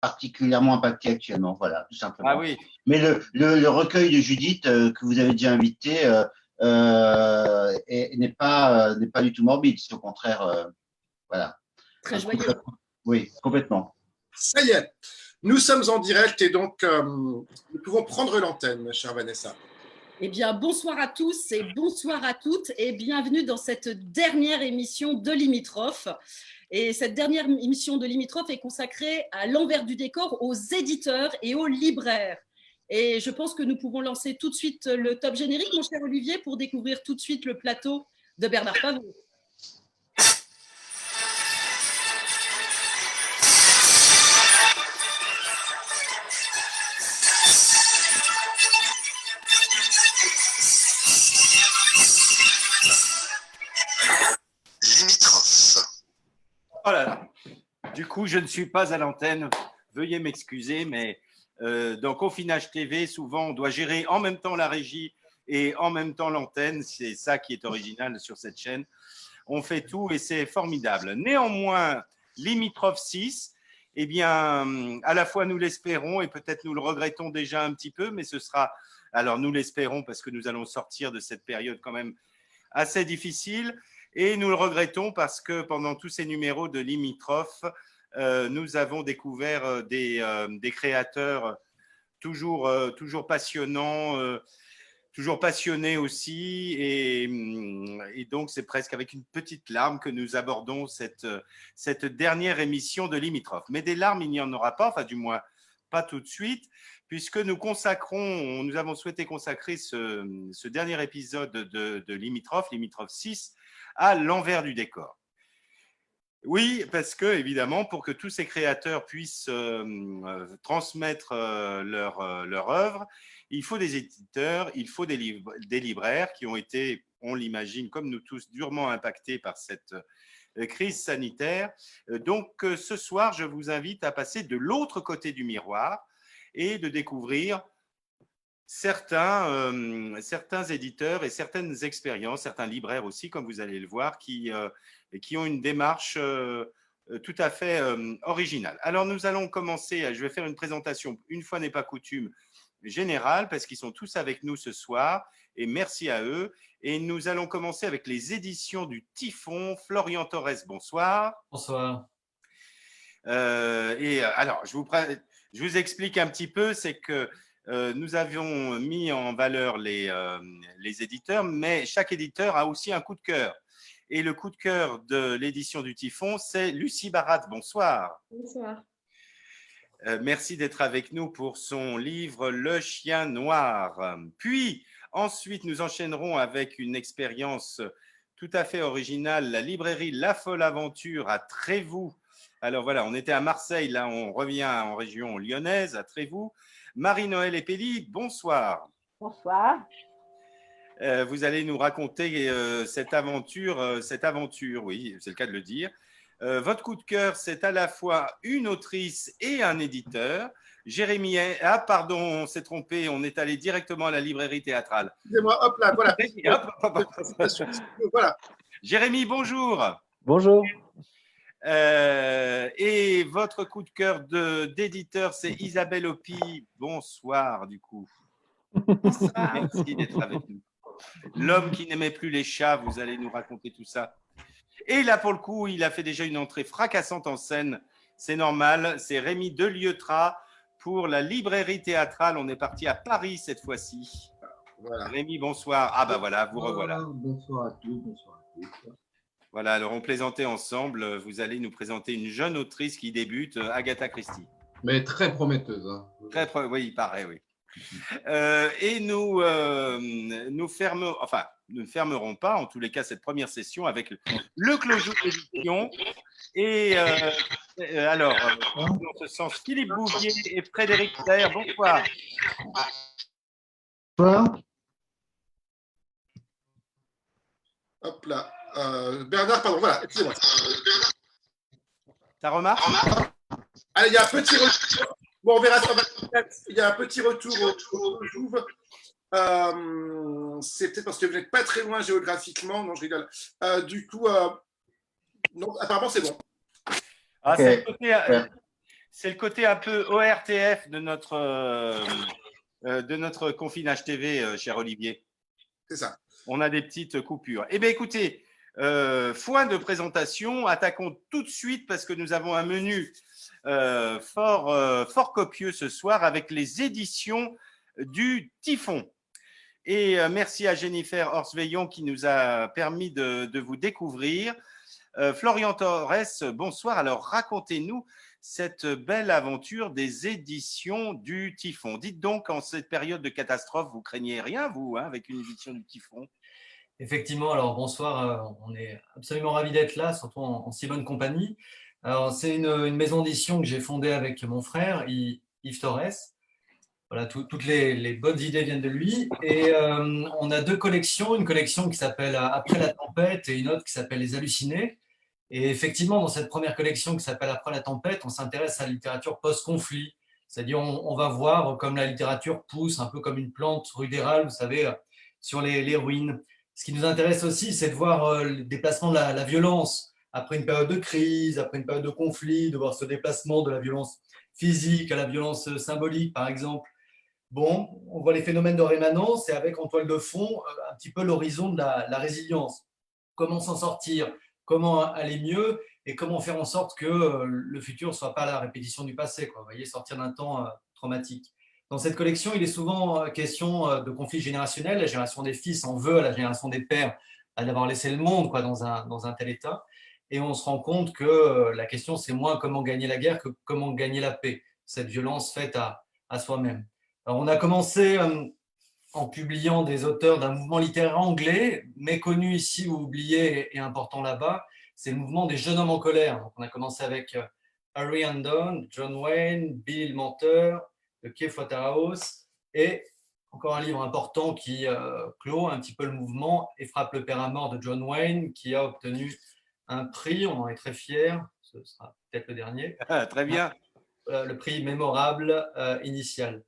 particulièrement impacté actuellement. Voilà, tout Ah simplement. oui, Mais le recueil de Judith que vous avez déjà invité n'est pas du tout morbide. C'est au contraire, voilà. Très joyeux. Oui, complètement. Ça y est, nous sommes en direct et donc nous pouvons prendre l'antenne, ma chère Vanessa. Eh bien, bonsoir à tous et bonsoir à toutes et bienvenue dans cette dernière émission de Limitrophe. Et cette dernière émission de Limitrophe est consacrée à l'envers du décor, aux éditeurs et aux libraires. Et je pense que nous pouvons lancer tout de suite le top générique, mon cher Olivier, pour découvrir tout de suite le plateau de Bernard Pavot. oh là là. Du coup, je ne suis pas à l'antenne. Veuillez m'excuser, mais dans Confinage TV, souvent, on doit gérer en même temps la régie et en même temps l'antenne. C'est ça qui est original sur cette chaîne. On fait tout et c'est formidable. Néanmoins, Limitrophe 6, eh bien, à la fois nous l'espérons et peut-être nous le regrettons déjà un petit peu, mais ce sera, alors nous l'espérons parce que nous allons sortir de cette période quand même assez difficile et nous le regrettons parce que pendant tous ces numéros de Limitrophe, nous avons découvert des créateurs toujours passionnants, toujours passionnés aussi. Et donc, c'est presque avec une petite larme que nous abordons cette dernière émission de Limitrophe. Mais des larmes, il n'y en aura pas, enfin du moins pas tout de suite, puisque nous avons souhaité consacrer ce dernier épisode de Limitrophe 6, à l'envers du décor. Oui, parce que, évidemment, pour que tous ces créateurs puissent transmettre leur œuvre, il faut des éditeurs, il faut des libraires qui ont été, on l'imagine, comme nous tous, durement impactés par cette crise sanitaire. Donc, ce soir, je vous invite à passer de l'autre côté du miroir et de découvrir certains éditeurs et certaines expériences, certains libraires aussi, comme vous allez le voir, qui ont une démarche tout à fait originale. Alors, nous allons commencer, je vais faire une présentation, une fois n'est pas coutume, générale, parce qu'ils sont tous avec nous ce soir, et merci à eux. Et nous allons commencer avec les éditions du Typhon. Florian Torres, bonsoir. Bonsoir. Alors, je vous explique un petit peu, c'est que nous avions mis en valeur les éditeurs, mais chaque éditeur a aussi un coup de cœur. Et le coup de cœur de l'édition du Typhon, c'est Lucie Barat. Bonsoir. Bonsoir. Merci d'être avec nous pour son livre Le Chien Noir. Puis, ensuite, nous enchaînerons avec une expérience tout à fait originale, la librairie La Folle Aventure à Trévoux. Alors voilà, on était à Marseille, là on revient en région lyonnaise, à Trévoux. Marie-Noël Epelli, bonsoir. Bonsoir. Vous allez nous raconter cette aventure, oui, c'est le cas de le dire. Votre coup de cœur, c'est à la fois une autrice et un éditeur. Jérémy, pardon, on s'est trompé, on est allé directement à la librairie théâtrale. Excusez-moi, hop là, voilà. Voilà. Jérémy, bonjour. Bonjour. Et votre coup de cœur d'éditeur, c'est Isabelle Hopi. Bonsoir, du coup. Bonsoir. Merci d'être avec nous. L'homme qui n'aimait plus les chats, vous allez nous raconter tout ça. Et là, pour le coup, il a fait déjà une entrée fracassante en scène. C'est normal. C'est Rémi Delieutrat pour la librairie théâtrale. On est parti à Paris cette fois-ci. Voilà. Rémi, bonsoir. Ah, bah voilà, vous revoilà. Bonsoir à tous, bonsoir à tous. Voilà, alors on plaisantait ensemble. Vous allez nous présenter une jeune autrice qui débute, Agatha Christie. Mais très prometteuse. Hein. Oui, il paraît, oui. Et nous ne fermerons pas, en tous les cas, cette première session avec le Clojo d'édition. Et alors, dans ce sens, Philippe Bouvier et Frédéric Serre, bonsoir. Bonsoir. Hop là. Bernard, pardon, voilà, excusez-moi. Ta remarque? Allez, il y a un petit retour. Bon, on verra ça. Il y a un petit retour au Jouve. C'est peut-être parce que vous n'êtes pas très loin géographiquement. Non, je rigole. Du coup, non, apparemment, c'est bon. Ah, Okay. C'est le côté un peu ORTF de notre confinage TV, cher Olivier. C'est ça. On a des petites coupures. Eh bien, écoutez, foin de présentation, attaquons tout de suite parce que nous avons un menu fort copieux ce soir avec les éditions du Typhon. Et merci à Jennifer Horsveillon qui nous a permis de vous découvrir. Florian Torres, bonsoir. Alors, racontez-nous cette belle aventure des éditions du Typhon. Dites donc, en cette période de catastrophe, vous craignez rien, vous, hein, avec une édition du Typhon? Effectivement, alors bonsoir, on est absolument ravis d'être là, surtout en si bonne compagnie. Alors, c'est une maison d'édition que j'ai fondée avec mon frère, Yves Torres. Voilà, toutes les bonnes idées viennent de lui. Et on a deux collections, une collection qui s'appelle Après la tempête et une autre qui s'appelle Les Hallucinés. Et effectivement, dans cette première collection qui s'appelle Après la tempête, on s'intéresse à la littérature post-conflit. C'est-à-dire, on va voir comme la littérature pousse un peu comme une plante rudérale, vous savez, sur les ruines. Ce qui nous intéresse aussi, c'est de voir le déplacement de la violence après une période de crise, après une période de conflit, de voir ce déplacement de la violence physique à la violence symbolique, par exemple. Bon, on voit les phénomènes de rémanence et avec en toile de fond un petit peu l'horizon de la résilience. Comment s'en sortir, comment aller mieux et comment faire en sorte que le futur ne soit pas la répétition du passé, quoi. Vous voyez, sortir d'un temps traumatique. Dans cette collection, il est souvent question de conflits générationnels. La génération des fils en veut à la génération des pères d'avoir laissé le monde, quoi, dans un tel état. Et on se rend compte que la question, c'est moins comment gagner la guerre que comment gagner la paix, cette violence faite à soi-même. Alors, on a commencé en publiant des auteurs d'un mouvement littéraire anglais, méconnu ici ou oublié et important là-bas. C'est le mouvement des jeunes hommes en colère. Donc, on a commencé avec Harry Andon, John Wayne, Bill Menteur, de Keith Waterhouse, et encore un livre important qui clôt un petit peu le mouvement et frappe le père à mort de John Wayne, qui a obtenu un prix, on en est très fiers, ce sera peut-être le dernier. Très bien. Le prix mémorable initial.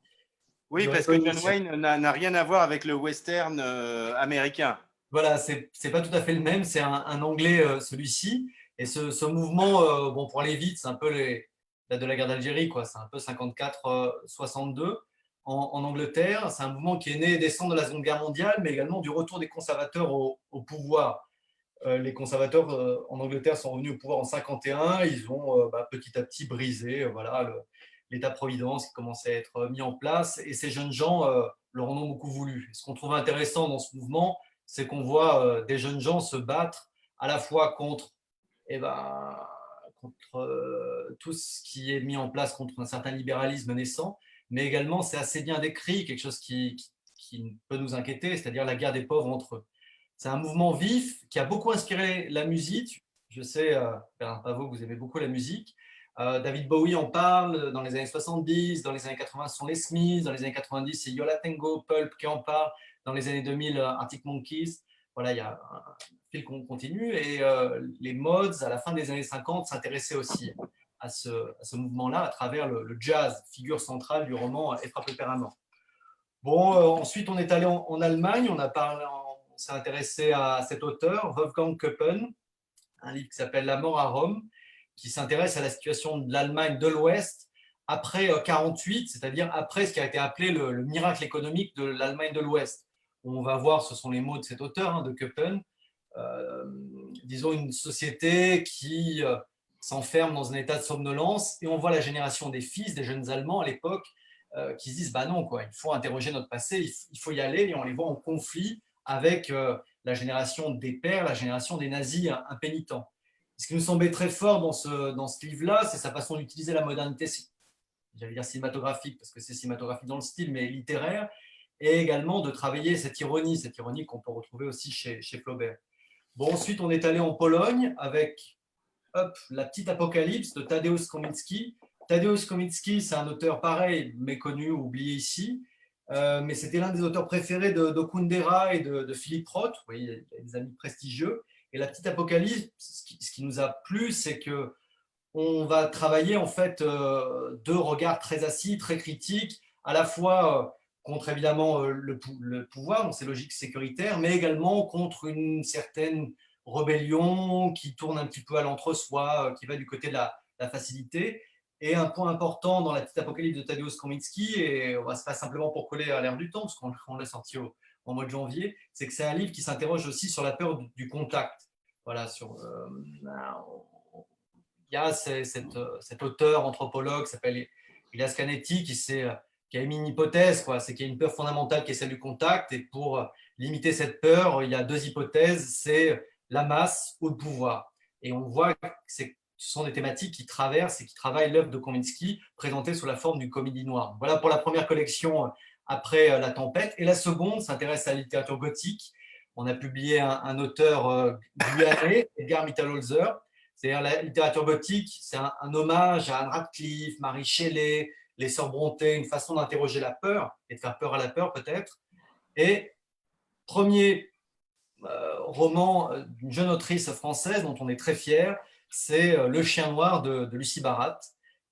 Oui, parce que John Wayne n'a rien à voir avec le western américain. Voilà, c'est pas tout à fait le même, c'est un anglais celui-ci. Et ce mouvement, bon, pour aller vite, c'est un peu de la guerre d'Algérie, quoi. C'est un peu 54-62 en Angleterre. C'est un mouvement qui est né des cendres de la Seconde Guerre mondiale, mais également du retour des conservateurs au pouvoir. Les conservateurs en Angleterre sont revenus au pouvoir en 51. Ils ont petit à petit brisé voilà, l'État-providence qui commençait à être mis en place. Et ces jeunes gens leur en ont beaucoup voulu. Et ce qu'on trouve intéressant dans ce mouvement, c'est qu'on voit des jeunes gens se battre à la fois contre tout ce qui est mis en place, contre un certain libéralisme naissant, mais également, c'est assez bien décrit, quelque chose qui peut nous inquiéter, c'est-à-dire la guerre des pauvres entre eux. C'est un mouvement vif qui a beaucoup inspiré la musique. Je sais, Bernard Pavot, que vous aimez beaucoup la musique. David Bowie en parle dans les années 70, dans les années 80, ce sont les Smiths, dans les années 90, c'est Yo La Tengo, Pulp qui en parle, dans les années 2000, Arctic Monkeys. Voilà, il y a un fil continu. Et les Mods, à la fin des années 50, s'intéressaient aussi à ce mouvement-là à travers le jazz, figure centrale du roman Et frappe le père à mort. Bon, ensuite, on est allé en Allemagne, on s'est intéressé à cet auteur, Wolfgang Köppen, un livre qui s'appelle La mort à Rome, qui s'intéresse à la situation de l'Allemagne de l'Ouest après 1948, c'est-à-dire après ce qui a été appelé le miracle économique de l'Allemagne de l'Ouest. On va voir, ce sont les mots de cet auteur, de Köppen, disons une société qui s'enferme dans un état de somnolence, et on voit la génération des fils, des jeunes Allemands à l'époque, qui se disent, bah non, quoi, il faut interroger notre passé, il faut y aller, et on les voit en conflit avec la génération des pères, la génération des nazis impénitents. Ce qui nous semblait très fort dans ce livre-là, c'est sa façon d'utiliser la modernité, j'allais dire cinématographique, parce que c'est cinématographique dans le style, mais littéraire, et également de travailler cette ironie qu'on peut retrouver aussi chez Flaubert. Bon, ensuite, on est allé en Pologne avec La petite apocalypse de Tadeusz Komiński. Tadeusz Komiński, c'est un auteur pareil, méconnu, oublié ici, mais c'était l'un des auteurs préférés de Kundera et de Philippe Roth. Vous voyez, il y a des amis prestigieux. Et La petite apocalypse, ce qui nous a plu, c'est qu'on va travailler en fait deux regards très assis, très critiques, à la fois contre évidemment le pouvoir, donc ces logiques sécuritaires, mais également contre une certaine rébellion qui tourne un petit peu à l'entre-soi, qui va du côté de la facilité. Et un point important dans la petite apocalypse de Tadeusz Kominski, et on va se pas simplement pour coller à l'air du temps, parce qu'on l'a sorti au mois de janvier, c'est que c'est un livre qui s'interroge aussi sur la peur du contact. Voilà, il y a cet auteur anthropologue qui s'appelle Elias Canetti qui a émis une hypothèse, c'est qu'il y a une peur fondamentale qui est celle du contact, et pour limiter cette peur, il y a deux hypothèses, c'est la masse ou le pouvoir. Et on voit que ce sont des thématiques qui traversent et qui travaillent l'œuvre de Kominsky, présentée sous la forme d'une comédie noire. Voilà pour la première collection après La Tempête. Et la seconde s'intéresse à la littérature gothique. On a publié un auteur guyanais, Edgar Mitterholzer. C'est-à-dire la littérature gothique, c'est un hommage à Anne Radcliffe, Marie Shelley, les sœurs Brontë, une façon d'interroger la peur et de faire peur à la peur peut-être. Et premier roman d'une jeune autrice française dont on est très fier, c'est Le Chien Noir de Lucie Barat.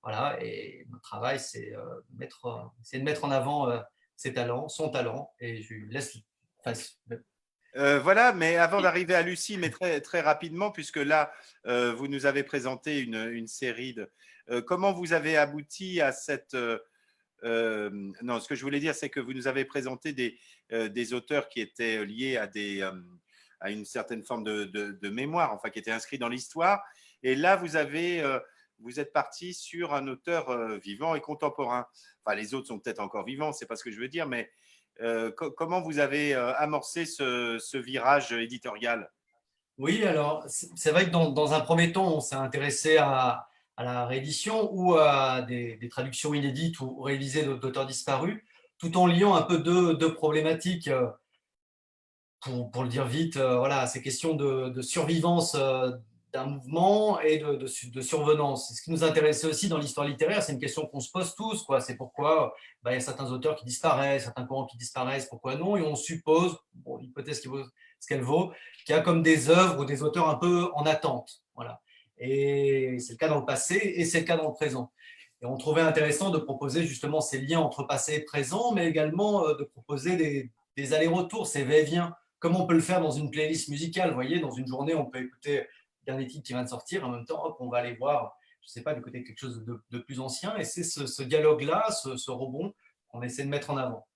Voilà, et mon travail, c'est de mettre en avant ses talents, son talent, et je lui laisse. Voilà, mais avant d'arriver à Lucie, mais très, très rapidement, puisque là, vous nous avez présenté une série de… comment vous avez abouti à cette… non, ce que je voulais dire, c'est que vous nous avez présenté des auteurs qui étaient liés à une certaine forme de mémoire, enfin, qui étaient inscrits dans l'histoire. Et là, vous êtes parti sur un auteur vivant et contemporain. Enfin, les autres sont peut-être encore vivants, c'est pas ce que je veux dire, mais comment vous avez amorcé ce virage éditorial? Oui, alors c'est vrai que dans un premier temps, on s'est intéressé à la réédition ou à des traductions inédites ou révisées d'auteurs disparus, tout en liant un peu deux problématiques. Pour le dire vite, voilà, ces questions de survivance d'un mouvement et de survenance. Ce qui nous intéressait aussi dans l'histoire littéraire, c'est une question qu'on se pose tous, c'est pourquoi il y a certains auteurs qui disparaissent, certains courants qui disparaissent, pourquoi non, et on suppose, l'hypothèse qui vaut ce qu'elle vaut, qu'il y a comme des œuvres ou des auteurs un peu en attente. Voilà. Et c'est le cas dans le passé et c'est le cas dans le présent. Et on trouvait intéressant de proposer justement ces liens entre passé et présent, mais également de proposer des allers-retours, ces va-et-vient, comme on peut le faire dans une playlist musicale. Vous voyez, dans une journée, on peut écouter le dernier titre qui vient de sortir, en même temps, hop, on va aller voir, je ne sais pas, du côté de quelque chose de plus ancien. Et c'est ce dialogue-là, ce rebond, qu'on essaie de mettre en avant.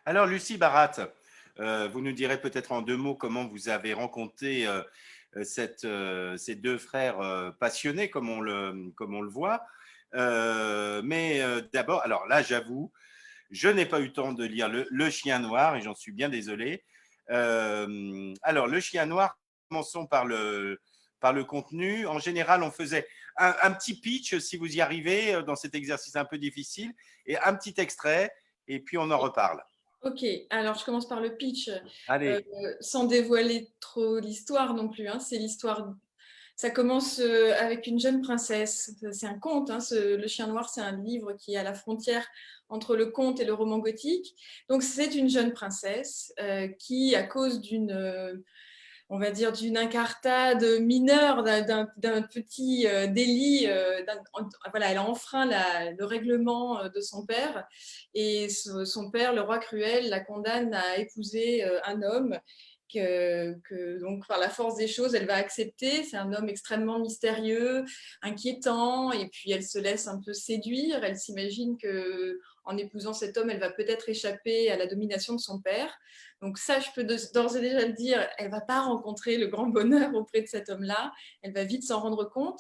Alors, Lucie Barat, vous nous direz peut-être en deux mots comment vous avez rencontré ces deux frères passionnés, comme on le voit. Mais d'abord, alors là, j'avoue, je n'ai pas eu le temps de lire le Chien Noir et j'en suis bien désolé. Alors, Le Chien Noir, commençons par le contenu. En général, on faisait un petit pitch, si vous y arrivez, dans cet exercice un peu difficile, et un petit extrait, et puis on en reparle. Ok, alors je commence par le pitch, Allez. sans dévoiler trop l'histoire non plus. C'est l'histoire. Ça commence avec une jeune princesse. C'est un conte. Le Chien Noir, c'est un livre qui est à la frontière entre le conte et le roman gothique. Donc, c'est une jeune princesse qui, à cause on va dire, d'une incartade mineure, d'un petit délit, voilà, elle a enfreint le règlement de son père. Et son père, le roi cruel, la condamne à épouser un homme donc par la force des choses, elle va accepter. C'est un homme extrêmement mystérieux, inquiétant, et puis elle se laisse un peu séduire. Elle s'imagine qu'en épousant cet homme, elle va peut-être échapper à la domination de son père. Donc ça, je peux d'ores et déjà le dire, elle ne va pas rencontrer le grand bonheur auprès de cet homme-là. Elle va vite s'en rendre compte.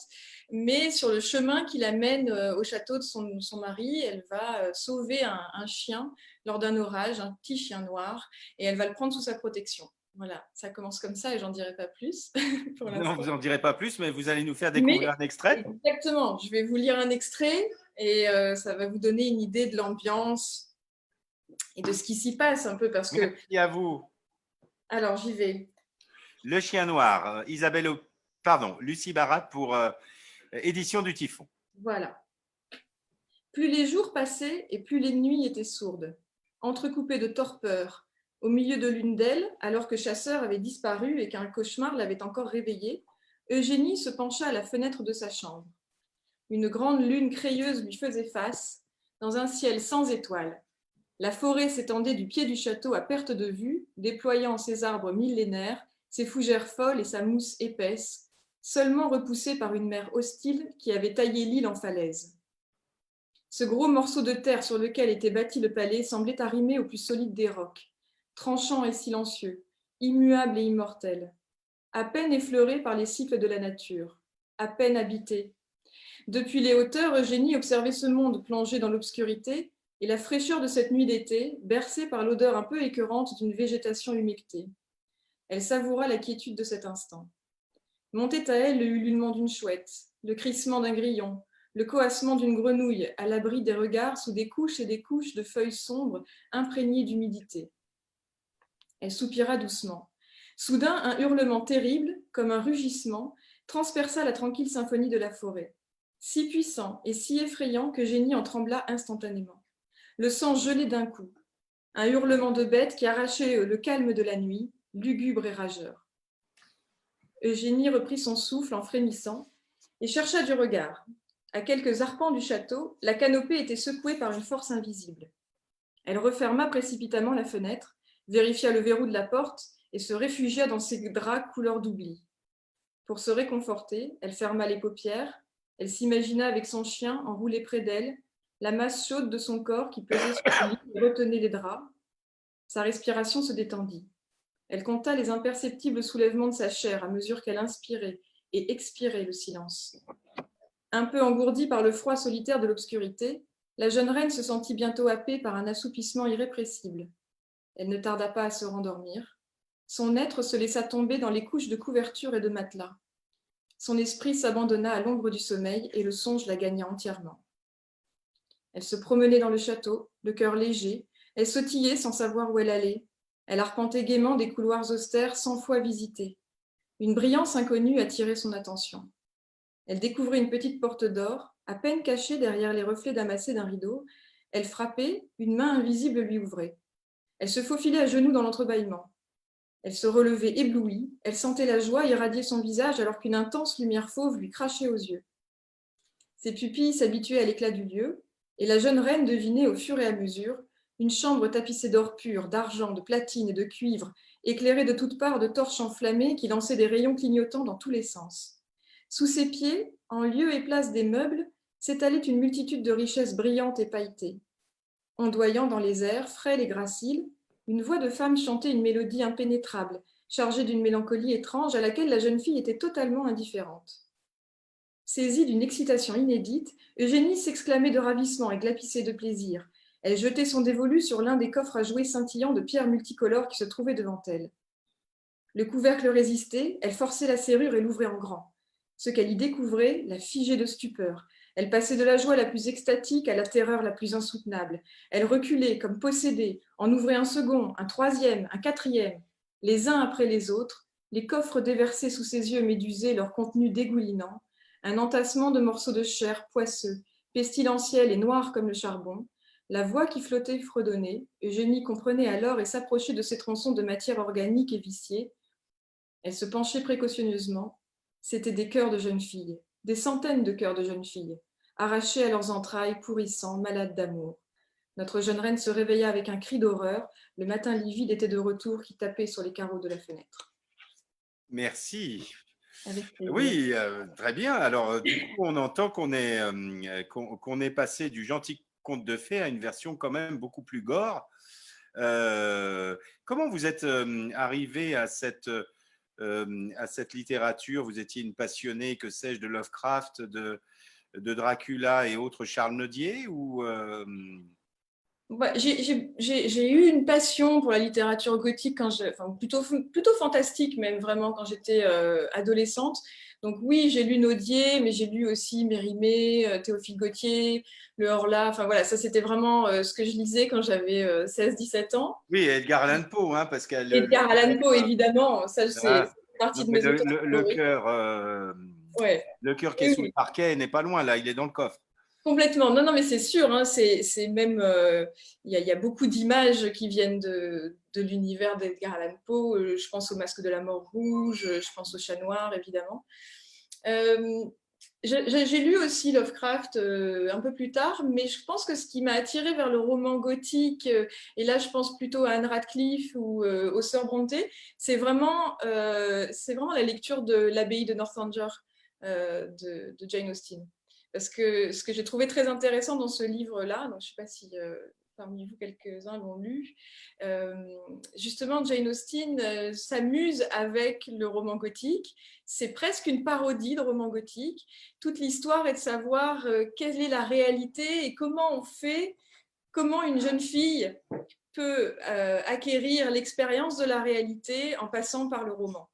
Mais sur le chemin qui l'amène au château de son mari, elle va sauver un chien lors d'un orage, un petit chien noir, et elle va le prendre sous sa protection. Voilà, ça commence comme ça et j'en dirai pas plus pour l'instant. Non, vous n'en direz pas plus, mais vous allez nous faire découvrir un extrait. Exactement, je vais vous lire un extrait et ça va vous donner une idée de l'ambiance et de ce qui s'y passe un peu parce que… Merci à vous. Alors, j'y vais. Le Chien Noir, Lucie Barat pour Édition du Typhon. Voilà. Plus les jours passaient et plus les nuits étaient sourdes, entrecoupées de torpeur. Au milieu de l'une d'elles, alors que Chasseur avait disparu et qu'un cauchemar l'avait encore réveillée, Eugénie se pencha à la fenêtre de sa chambre. Une grande lune crayeuse lui faisait face, dans un ciel sans étoiles. La forêt s'étendait du pied du château à perte de vue, déployant ses arbres millénaires, ses fougères folles et sa mousse épaisse, seulement repoussée par une mer hostile qui avait taillé l'île en falaise. Ce gros morceau de terre sur lequel était bâti le palais semblait arrimer au plus solide des rocs, tranchant et silencieux, immuable et immortel, à peine effleuré par les cycles de la nature, à peine habité. Depuis les hauteurs, Eugénie observait ce monde plongé dans l'obscurité et la fraîcheur de cette nuit d'été, bercée par l'odeur un peu écœurante d'une végétation humectée. Elle savoura la quiétude de cet instant. Montait à elle le ululement d'une chouette, le crissement d'un grillon, le coassement d'une grenouille à l'abri des regards sous des couches et des couches de feuilles sombres imprégnées d'humidité. Elle soupira doucement. Soudain, un hurlement terrible, comme un rugissement, transperça la tranquille symphonie de la forêt, si puissant et si effrayant qu'Eugénie en trembla instantanément. Le sang gelait d'un coup. Un hurlement de bête qui arrachait le calme de la nuit, lugubre et rageur. Eugénie reprit son souffle en frémissant et chercha du regard. À quelques arpents du château, la canopée était secouée par une force invisible. Elle referma précipitamment la fenêtre, vérifia le verrou de la porte et se réfugia dans ses draps couleur d'oubli. Pour se réconforter, elle ferma les paupières, elle s'imagina avec son chien enroulé près d'elle, la masse chaude de son corps qui pesait sur le lit et retenait les draps. Sa respiration se détendit. Elle compta les imperceptibles soulèvements de sa chair à mesure qu'elle inspirait et expirait le silence. Un peu engourdie par le froid solitaire de l'obscurité, la jeune reine se sentit bientôt happée par un assoupissement irrépressible. Elle ne tarda pas à se rendormir. Son être se laissa tomber dans les couches de couverture et de matelas. Son esprit s'abandonna à l'ombre du sommeil et le songe la gagna entièrement. Elle se promenait dans le château, le cœur léger. Elle sautillait sans savoir où elle allait. Elle arpentait gaiement des couloirs austères 100 fois visités. Une brillance inconnue attirait son attention. Elle découvrit une petite porte d'or, à peine cachée derrière les reflets damassés d'un rideau. Elle frappait, une main invisible lui ouvrait. Elle se faufilait à genoux dans l'entrebâillement. Elle se relevait éblouie, elle sentait la joie irradier son visage alors qu'une intense lumière fauve lui crachait aux yeux. Ses pupilles s'habituaient à l'éclat du lieu, et la jeune reine devinait au fur et à mesure une chambre tapissée d'or pur, d'argent, de platine et de cuivre, éclairée de toutes parts de torches enflammées qui lançaient des rayons clignotants dans tous les sens. Sous ses pieds, en lieu et place des meubles, s'étalait une multitude de richesses brillantes et pailletées. Ondoyant dans les airs, frêles et graciles, une voix de femme chantait une mélodie impénétrable, chargée d'une mélancolie étrange à laquelle la jeune fille était totalement indifférente. Saisie d'une excitation inédite, Eugénie s'exclamait de ravissement et glapissait de plaisir. Elle jetait son dévolu sur l'un des coffres à jouets scintillants de pierres multicolores qui se trouvaient devant elle. Le couvercle résistait, elle forçait la serrure et l'ouvrait en grand. Ce qu'elle y découvrait la figeait de stupeur. Elle passait de la joie la plus extatique à la terreur la plus insoutenable. Elle reculait comme possédée, en ouvrait un second, un troisième, un quatrième. Les uns après les autres, les coffres déversaient sous ses yeux médusés leur contenu dégoulinant, un entassement de morceaux de chair poisseux, pestilentiels et noirs comme le charbon. La voix qui flottait fredonnait, Eugénie comprenait alors et s'approchait de ces tronçons de matière organique et viciée. Elle se penchait précautionneusement. C'étaient des cœurs de jeunes filles, des centaines de cœurs de jeunes filles, arrachés à leurs entrailles, pourrissants, malades d'amour. Notre jeune reine se réveilla avec un cri d'horreur. Le matin livide était de retour qui tapait sur les carreaux de la fenêtre. Merci. Avec plaisir. Oui, très bien. Alors, du coup, on entend qu'on est passé du gentil conte de fées à une version quand même beaucoup plus gore. Comment vous êtes arrivé à cette littérature? Vous étiez une passionnée, que sais-je, de Lovecraft, de Dracula et autres Charles Nodier ou J'ai eu une passion pour la littérature gothique, plutôt fantastique même, vraiment, quand j'étais adolescente. Donc oui, j'ai lu Nodier, mais j'ai lu aussi Mérimée, Théophile Gautier, Le Horla. Enfin voilà, ça c'était vraiment ce que je lisais quand j'avais 16-17 ans. Oui, Edgar Allan Poe, hein, parce qu'elle. Edgar Allan Poe, évidemment, ça c'est partie de mes auteurs favoris. Ouais. Le cœur qui est sous le parquet n'est pas loin, là, il est dans le coffre. Complètement. Non, non, mais c'est sûr, hein, c'est même, y a beaucoup d'images qui viennent de l'univers d'Edgar Allan Poe. Je pense au Masque de la Mort Rouge, je pense au Chat Noir, évidemment. J'ai lu aussi Lovecraft un peu plus tard, mais je pense que ce qui m'a attirée vers le roman gothique, et là je pense plutôt à Anne Radcliffe ou aux Sœurs Brontë, c'est vraiment la lecture de l'abbaye de Northanger de Jane Austen. Parce que ce que j'ai trouvé très intéressant dans ce livre-là, donc je ne sais pas si parmi vous, quelques-uns l'ont lu, justement, Jane Austen s'amuse avec le roman gothique. C'est presque une parodie de roman gothique. Toute l'histoire est de savoir quelle est la réalité et comment une jeune fille peut acquérir l'expérience de la réalité en passant par le roman.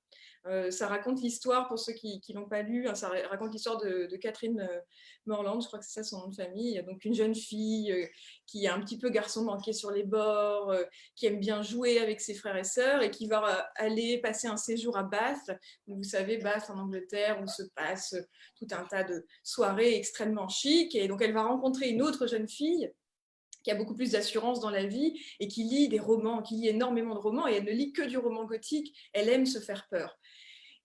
Ça raconte l'histoire, pour ceux qui ne l'ont pas lu, hein, ça raconte l'histoire de Catherine Morland, je crois que c'est ça son nom de famille, donc une jeune fille qui est un petit peu garçon manqué sur les bords, qui aime bien jouer avec ses frères et sœurs et qui va aller passer un séjour à Bath. Donc, vous savez, Bath en Angleterre, où se passe tout un tas de soirées extrêmement chic, et donc elle va rencontrer une autre jeune fille qui a beaucoup plus d'assurance dans la vie et qui lit des romans, qui lit énormément de romans, et elle ne lit que du roman gothique, elle aime se faire peur.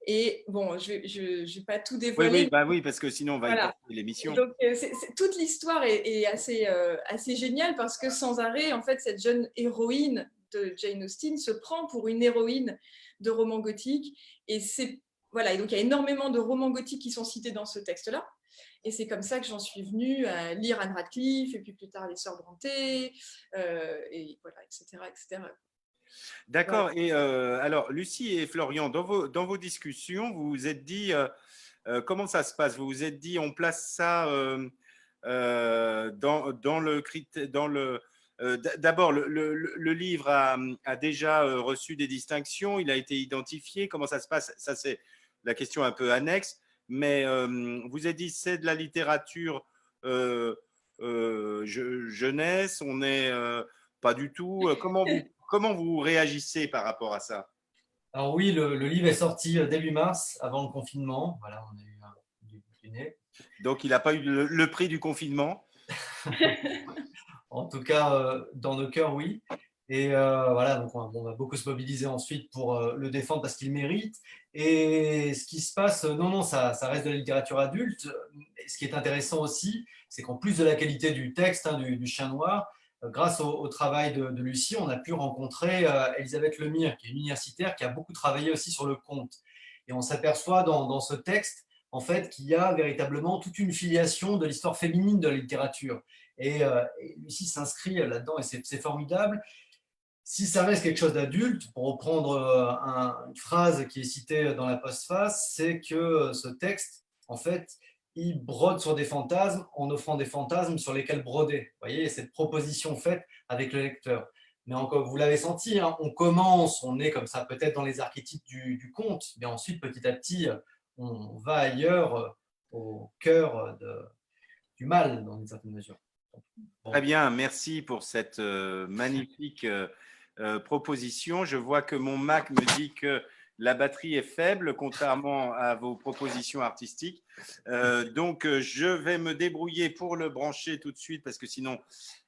Et bon, je ne vais pas tout dévoiler. Oui, parce que sinon on va y passer l'émission. Donc, toute l'histoire est assez géniale, parce que sans arrêt, en fait, cette jeune héroïne de Jane Austen se prend pour une héroïne de roman gothique. Et voilà, et donc il y a énormément de romans gothiques qui sont cités dans ce texte-là. Et c'est comme ça que j'en suis venue à lire Anne Radcliffe, et puis plus tard les Sœurs Brontë, et voilà, etc., etc. D'accord. Et alors, Lucie et Florian, dans vos discussions, vous vous êtes dit, comment ça se passe? Vous vous êtes dit, on place ça dans le… D'abord, le livre a déjà reçu des distinctions, il a été identifié. Comment ça se passe? Ça, c'est la question un peu annexe. Mais vous avez dit, c'est de la littérature jeunesse, on n'est pas du tout… Comment vous réagissez par rapport à ça? Alors oui, le livre est sorti début mars, avant le confinement. Voilà, on a eu du nez. Donc, il n'a pas eu le prix du confinement? En tout cas, dans nos cœurs, oui. Et voilà, donc on va beaucoup se mobiliser ensuite pour le défendre parce qu'il mérite. Et ce qui se passe, non, ça reste de la littérature adulte. Et ce qui est intéressant aussi, c'est qu'en plus de la qualité du texte, hein, du Chien Noir, grâce au travail de Lucie, on a pu rencontrer Elisabeth Lemire, qui est une universitaire qui a beaucoup travaillé aussi sur le conte. Et on s'aperçoit dans ce texte, en fait, qu'il y a véritablement toute une filiation de l'histoire féminine de la littérature. Et Lucie s'inscrit là-dedans, et c'est formidable. Si ça reste quelque chose d'adulte, pour reprendre une phrase qui est citée dans la postface, c'est que ce texte, en fait, il brode sur des fantasmes en offrant des fantasmes sur lesquels broder. Vous voyez, cette proposition faite avec le lecteur. Mais encore, vous l'avez senti, hein, on est comme ça peut-être dans les archétypes du conte, mais ensuite, petit à petit, on va ailleurs, au cœur du mal, dans une certaine mesure. Bon. Très bien, merci pour cette magnifique proposition. Je vois que mon Mac me dit que la batterie est faible, contrairement à vos propositions artistiques. Donc, je vais me débrouiller pour le brancher tout de suite, parce que sinon,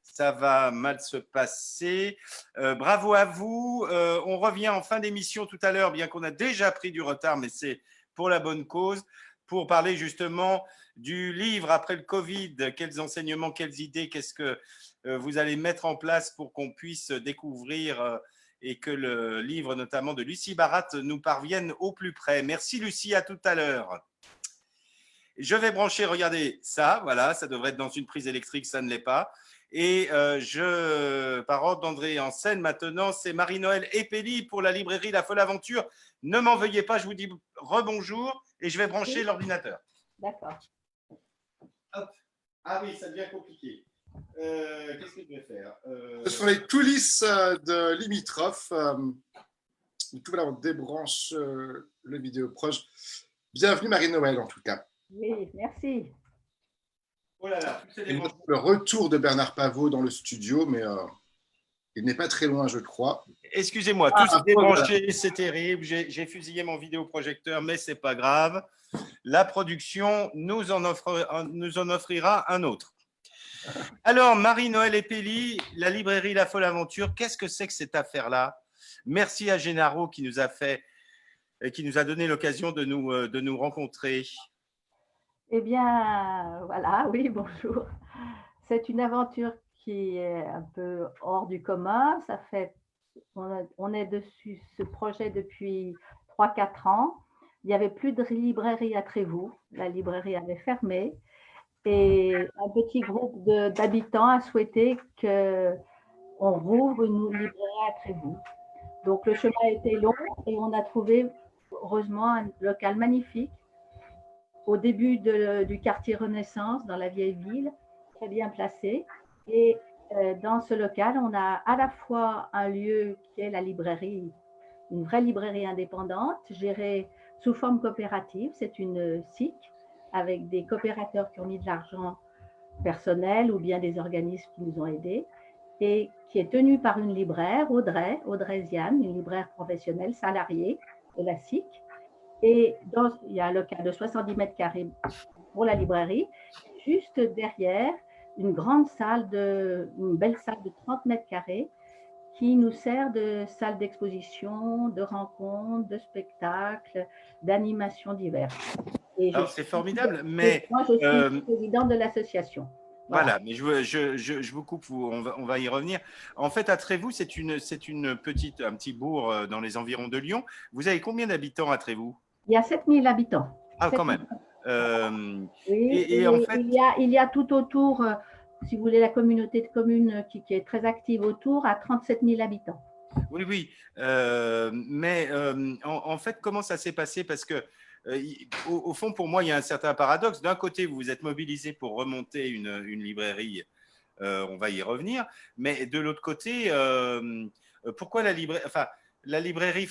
ça va mal se passer. Bravo à vous. On revient en fin d'émission tout à l'heure, bien qu'on a déjà pris du retard, mais c'est pour la bonne cause, pour parler justement du livre après le Covid. Quels enseignements, quelles idées, qu'est-ce que vous allez mettre en place pour qu'on puisse découvrir et que le livre notamment de Lucie Barat nous parvienne au plus près. Merci Lucie, à tout à l'heure. Je vais brancher, regardez ça, voilà, ça devrait être dans une prise électrique, ça ne l'est pas. Et par ordre d'André en scène maintenant, c'est Marie-Noël Epeli pour la librairie La Folle Aventure. Ne m'en veuillez pas, je vous dis rebonjour et je vais brancher l'ordinateur. D'accord. Hop. Ah oui, ça devient compliqué. Qu'est-ce que je vais faire Ce sont les coulisses de Limitrophe. Tout voilà, on débranche le vidéo proche. Bienvenue Marie-Noël en tout cas. Oui, merci. Oh là là, le retour de Bernard Pavot dans le studio, mais il n'est pas très loin, je crois. Excusez-moi, tout s'est débranché, voilà. C'est terrible. J'ai fusillé mon vidéoprojecteur, mais ce n'est pas grave. La production nous en offrira un autre. Alors, Marie-Noël Epeli, la librairie La Folle Aventure, qu'est-ce que c'est que cette affaire-là? Merci à Gennaro qui nous a donné l'occasion de nous rencontrer. Eh bien, voilà, oui, bonjour. C'est une aventure qui est un peu hors du commun. On est dessus ce projet depuis 3-4 ans. Il n'y avait plus de librairie à Trévoux. La librairie avait fermé. Et un petit groupe d'habitants a souhaité qu'on rouvre une librairie à Trévoux. Donc le chemin a été long et on a trouvé heureusement un local magnifique au début du quartier Renaissance, dans la vieille ville, très bien placé. Et dans ce local, on a à la fois un lieu qui est la librairie, une vraie librairie indépendante, gérée sous forme coopérative. C'est une SIC avec des coopérateurs qui ont mis de l'argent personnel ou bien des organismes qui nous ont aidés, et qui est tenue par une libraire, Audrey Ziane, une libraire professionnelle salariée de la SIC. Et il y a un local de 70 mètres carrés pour la librairie. Juste derrière, une belle salle de 30 mètres carrés qui nous sert de salle d'exposition, de rencontres, de spectacles, d'animations diverses. Alors, c'est formidable, mais… Moi, je suis présidente de l'association. Voilà, mais je vous coupe, on va y revenir. En fait, à Trévoux, c'est un petit bourg dans les environs de Lyon. Vous avez combien d'habitants à Trévoux? Il y a 7000 habitants. Ah, quand même. Oui, et en fait… il y a tout autour, si vous voulez, la communauté de communes qui est très active autour, à 37 000 habitants. Oui, oui. Mais en fait, comment ça s'est passé? Parce que au fond, pour moi, il y a un certain paradoxe. D'un côté, vous vous êtes mobilisé pour remonter une librairie, on va y revenir, mais de l'autre côté, pourquoi la librairie, enfin, la librairie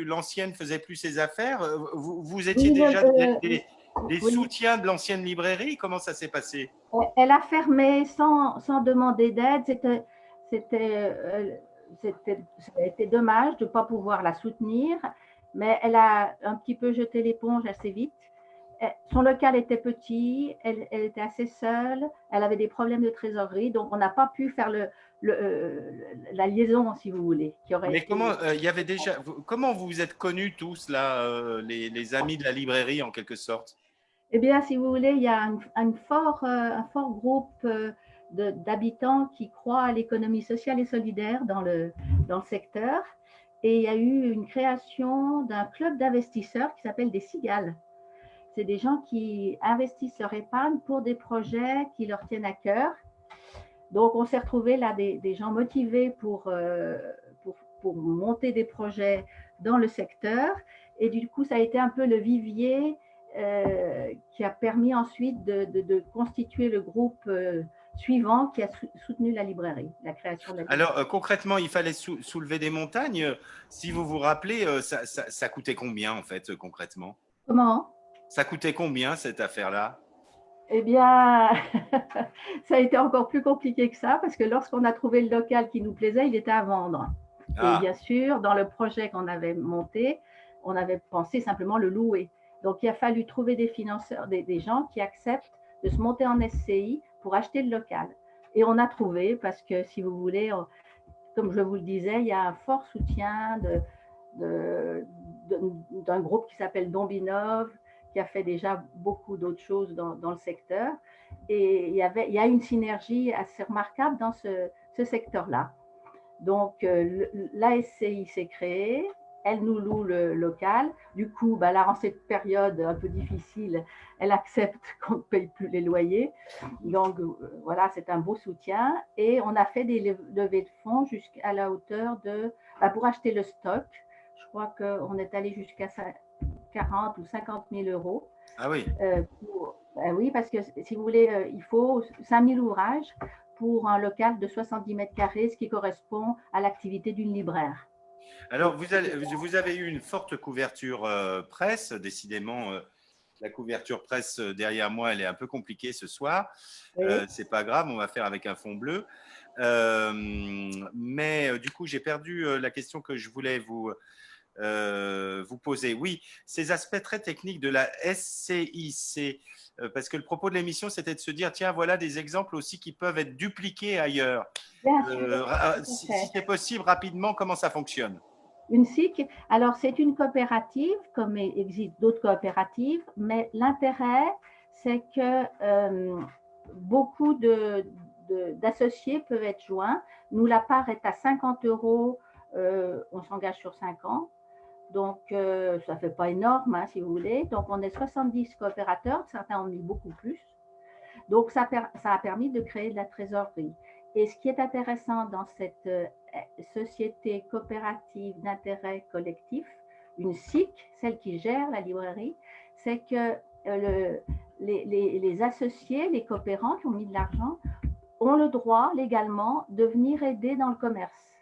l'ancienne faisait plus ses affaires? Vous étiez déjà des soutiens de l'ancienne librairie? Comment ça s'est passé? Elle a fermé sans demander d'aide. Ça a été dommage de ne pas pouvoir la soutenir, mais elle a un petit peu jeté l'éponge assez vite. Son local était petit, elle était assez seule, elle avait des problèmes de trésorerie, donc on n'a pas pu faire la liaison, si vous voulez. Mais comment vous vous êtes connus tous, là, les amis de la librairie, en quelque sorte? Eh bien, si vous voulez, il y a un fort groupe d'habitants qui croient à l'économie sociale et solidaire dans le secteur. Et il y a eu une création d'un club d'investisseurs qui s'appelle des Cigales. C'est des gens qui investissent leur épargne pour des projets qui leur tiennent à cœur. Donc, on s'est retrouvés là des gens motivés pour monter des projets dans le secteur. Et du coup, ça a été un peu le vivier qui a permis ensuite de constituer le groupe suivant qui a soutenu la librairie, la création de la librairie. Alors, concrètement, il fallait soulever des montagnes. Si vous vous rappelez, ça coûtait combien, en fait, concrètement? Comment? Ça coûtait combien, cette affaire-là? Eh bien, ça a été encore plus compliqué que ça, parce que lorsqu'on a trouvé le local qui nous plaisait, il était à vendre. Ah. Et bien sûr, dans le projet qu'on avait monté, on avait pensé simplement le louer. Donc, il a fallu trouver des financeurs, des gens qui acceptent de se monter en SCI pour acheter le local. Et on a trouvé, parce que si vous voulez, comme je vous le disais, il y a un fort soutien d'un groupe qui s'appelle Dombinov, qui a fait déjà beaucoup d'autres choses dans le secteur. Et il y a une synergie assez remarquable dans ce secteur-là. Donc, la SCI s'est créée. Elle nous loue le local. Du coup, là, en cette période un peu difficile, elle accepte qu'on ne paye plus les loyers. Donc, voilà, c'est un beau soutien. Et on a fait des levées de fonds jusqu'à la hauteur pour acheter le stock. Je crois qu'on est allé jusqu'à 40 ou 50 000 euros. Ah oui. Oui, parce que si vous voulez, il faut 5 000 ouvrages pour un local de 70 mètres carrés, ce qui correspond à l'activité d'une libraire. Alors, vous avez eu une forte couverture presse. Décidément, la couverture presse derrière moi, elle est un peu compliquée ce soir. Oui. C'est pas grave, on va faire avec un fond bleu. Mais du coup, j'ai perdu la question que je voulais vous poser. Oui, ces aspects très techniques de la SCIC, parce que le propos de l'émission, c'était de se dire, tiens, voilà des exemples aussi qui peuvent être dupliqués ailleurs. Si c'est possible, rapidement, comment ça fonctionne? Une SIC, alors c'est une coopérative, comme il existe d'autres coopératives, mais l'intérêt, c'est que beaucoup d'associés peuvent être joints. Nous, la part est à 50 €, on s'engage sur 5 ans. Donc, ça ne fait pas énorme, hein, si vous voulez. Donc, on est 70 coopérateurs, certains ont mis beaucoup plus. Donc, ça a permis de créer de la trésorerie. Et ce qui est intéressant dans cette société coopérative d'intérêt collectif, une SIC, celle qui gère la librairie, c'est que les associés, les coopérants qui ont mis de l'argent, ont le droit légalement de venir aider dans le commerce.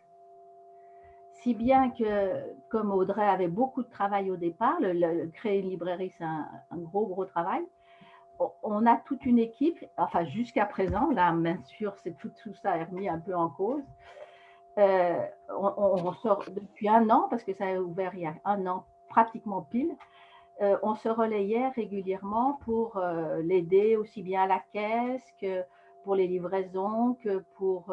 Si bien que, comme Audrey avait beaucoup de travail au départ, créer une librairie, c'est un gros travail, on a toute une équipe, enfin jusqu'à présent, là bien sûr, tout ça est remis un peu en cause. On sort depuis 1 an, parce que ça a ouvert il y a 1 an, pratiquement pile, on se relayait régulièrement pour l'aider aussi bien à la caisse que pour les livraisons, que pour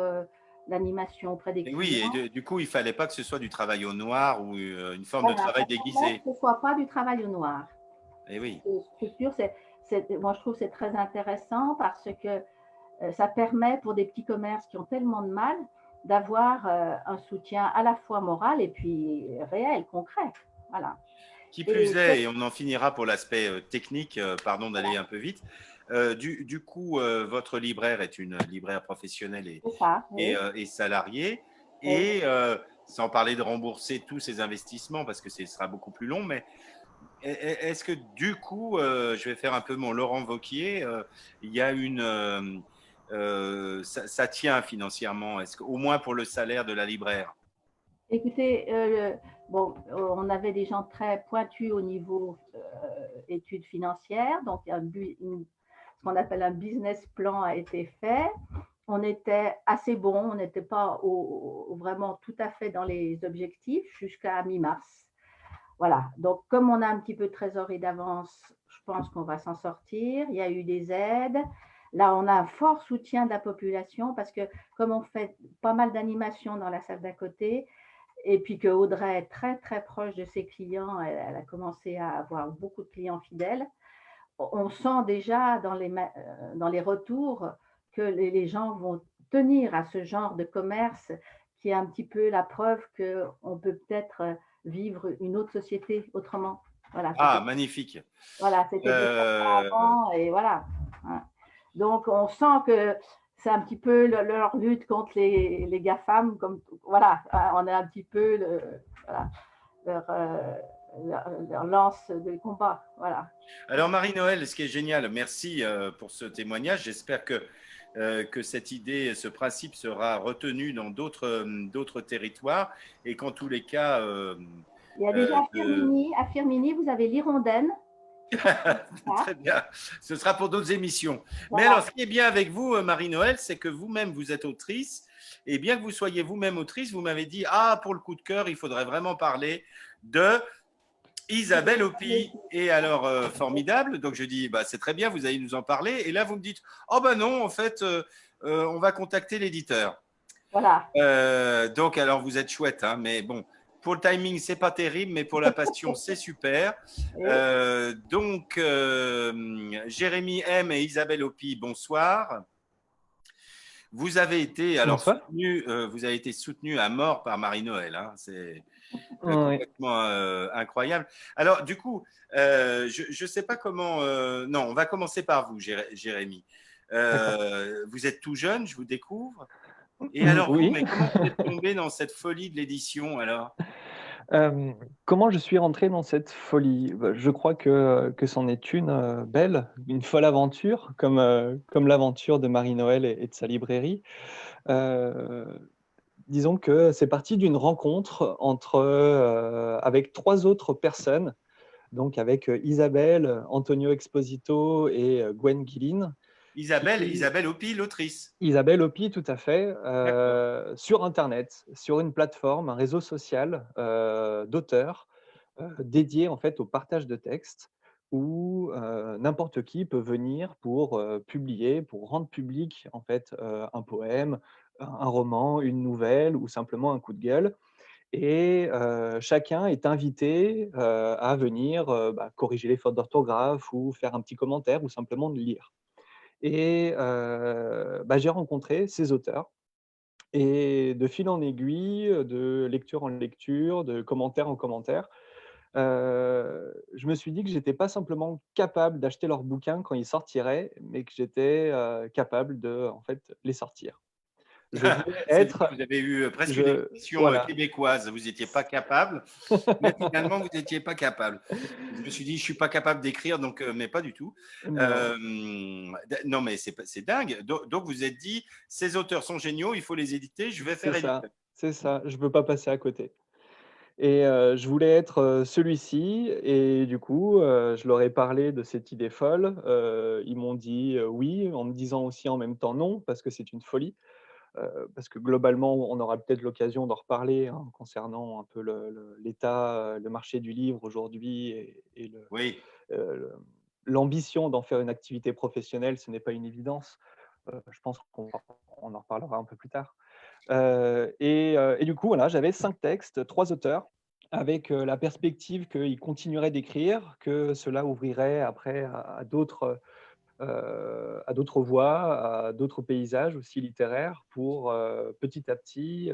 l'animation auprès des clients. Oui, et du coup, il ne fallait pas que ce soit du travail au noir ou une forme de travail déguisé. Que ce ne soit pas du travail au noir. Et oui. Structure, moi je trouve que c'est très intéressant parce que ça permet pour des petits commerces qui ont tellement de mal d'avoir un soutien à la fois moral et puis réel, concret. Voilà. Qui plus est, et on en finira pour l'aspect technique, pardon d'aller un peu vite. Du coup, votre libraire est une libraire professionnelle et salariée. Oui. Et sans parler de rembourser tous ces investissements, parce que ce sera beaucoup plus long, mais est-ce que du coup, je vais faire un peu mon Laurent Wauquiez, il y a ça tient financièrement, est-ce qu'au moins pour le salaire de la libraire? Écoutez, on avait des gens très pointus au niveau études financières, donc ce qu'on appelle un business plan a été fait. On était assez bon, on n'était pas vraiment tout à fait dans les objectifs jusqu'à mi-mars. Voilà, donc comme on a un petit peu de trésorerie d'avance, je pense qu'on va s'en sortir. Il y a eu des aides. Là, on a un fort soutien de la population parce que comme on fait pas mal d'animations dans la salle d'à côté, et puis que Audrey est très, très proche de ses clients, elle a commencé à avoir beaucoup de clients fidèles, on sent déjà dans les retours que les gens vont tenir à ce genre de commerce qui est un petit peu la preuve qu'on peut peut-être vivre une autre société autrement. Voilà, ah, magnifique. Voilà, c'était avant et voilà. Donc, on sent que c'est un petit peu leur lutte contre les GAFAM. Voilà, on a un petit peu leur lance de combat. Voilà. Alors, Marie-Noëlle, ce qui est génial, merci pour ce témoignage. J'espère que cette idée, ce principe sera retenu dans d'autres territoires et qu'en tous les cas… il y a déjà à Firminy, vous avez l'Hirondelle. Très bien. Ce sera pour d'autres émissions. Voilà. Mais alors, ce qui est bien avec vous, Marie-Noëlle, c'est que vous-même, vous êtes autrice. Et bien que vous soyez vous-même autrice, vous m'avez dit, pour le coup de cœur, il faudrait vraiment parler de Isabelle Hopi. Et alors, formidable. Donc, je dis, c'est très bien, vous allez nous en parler. Et là, vous me dites, non, en fait, on va contacter l'éditeur. Voilà. Donc, alors, vous êtes chouette, hein, mais bon. Pour le timing, c'est pas terrible, mais pour la passion, c'est super. Donc, Jérémy M et Isabelle Hopi, bonsoir. Vous avez été soutenu à mort par Marie-Noëlle. Hein. C'est complètement incroyable. Alors, du coup, je ne sais pas comment… non, on va commencer par vous, Jérémy. Vous êtes tout jeune, je vous découvre. Et alors, oui. mais comment vous êtes tombé dans cette folie de l'édition alors? Comment je suis rentré dans cette folie? Je crois que c'en est une belle, une folle aventure, comme l'aventure de Marie-Noëlle et de sa librairie. Disons que c'est parti d'une rencontre avec 3 autres personnes, donc avec Isabelle, Antonio Exposito et Gwen Guilin. Isabelle Hopi, l'autrice. Isabelle Hopi, tout à fait, sur Internet, sur une plateforme, un réseau social d'auteurs dédié en fait au partage de textes où n'importe qui peut venir pour publier, pour rendre public en fait un poème, un roman, une nouvelle ou simplement un coup de gueule. Et chacun est invité à venir corriger les fautes d'orthographe ou faire un petit commentaire ou simplement de lire. Et j'ai rencontré ces auteurs et de fil en aiguille, de lecture en lecture, de commentaire en commentaire, je me suis dit que j'étais pas simplement capable d'acheter leurs bouquins quand ils sortiraient, mais que j'étais capable de, en fait, les sortir. Je voulais C'est bien, être, vous avez eu presque une je, émission voilà, québécoise. Vous n'étiez pas capable, mais finalement, vous n'étiez pas capable. Je me suis dit, je ne suis pas capable d'écrire, donc, mais pas du tout. non, Non, mais c'est dingue. Donc, vous vous êtes dit, ces auteurs sont géniaux, il faut les éditer, je vais c'est faire éditer. ça, c'est ça. Je peux pas passer à côté. Et je voulais être celui-ci. Et du coup, je leur ai parlé de cette idée folle. Ils m'ont dit oui, en me disant aussi en même temps non, parce que c'est une folie. Parce que globalement, on aura peut-être l'occasion d'en reparler hein, concernant un peu l'état, le marché du livre aujourd'hui et Oui. le- l'ambition d'en faire une activité professionnelle, ce n'est pas une évidence. Je pense qu'on en reparlera un peu plus tard. Et du coup, voilà, j'avais 5 textes, 3 auteurs, avec la perspective qu'ils continueraient d'écrire, que cela ouvrirait après à d'autres voies, à d'autres paysages aussi littéraires, pour petit à petit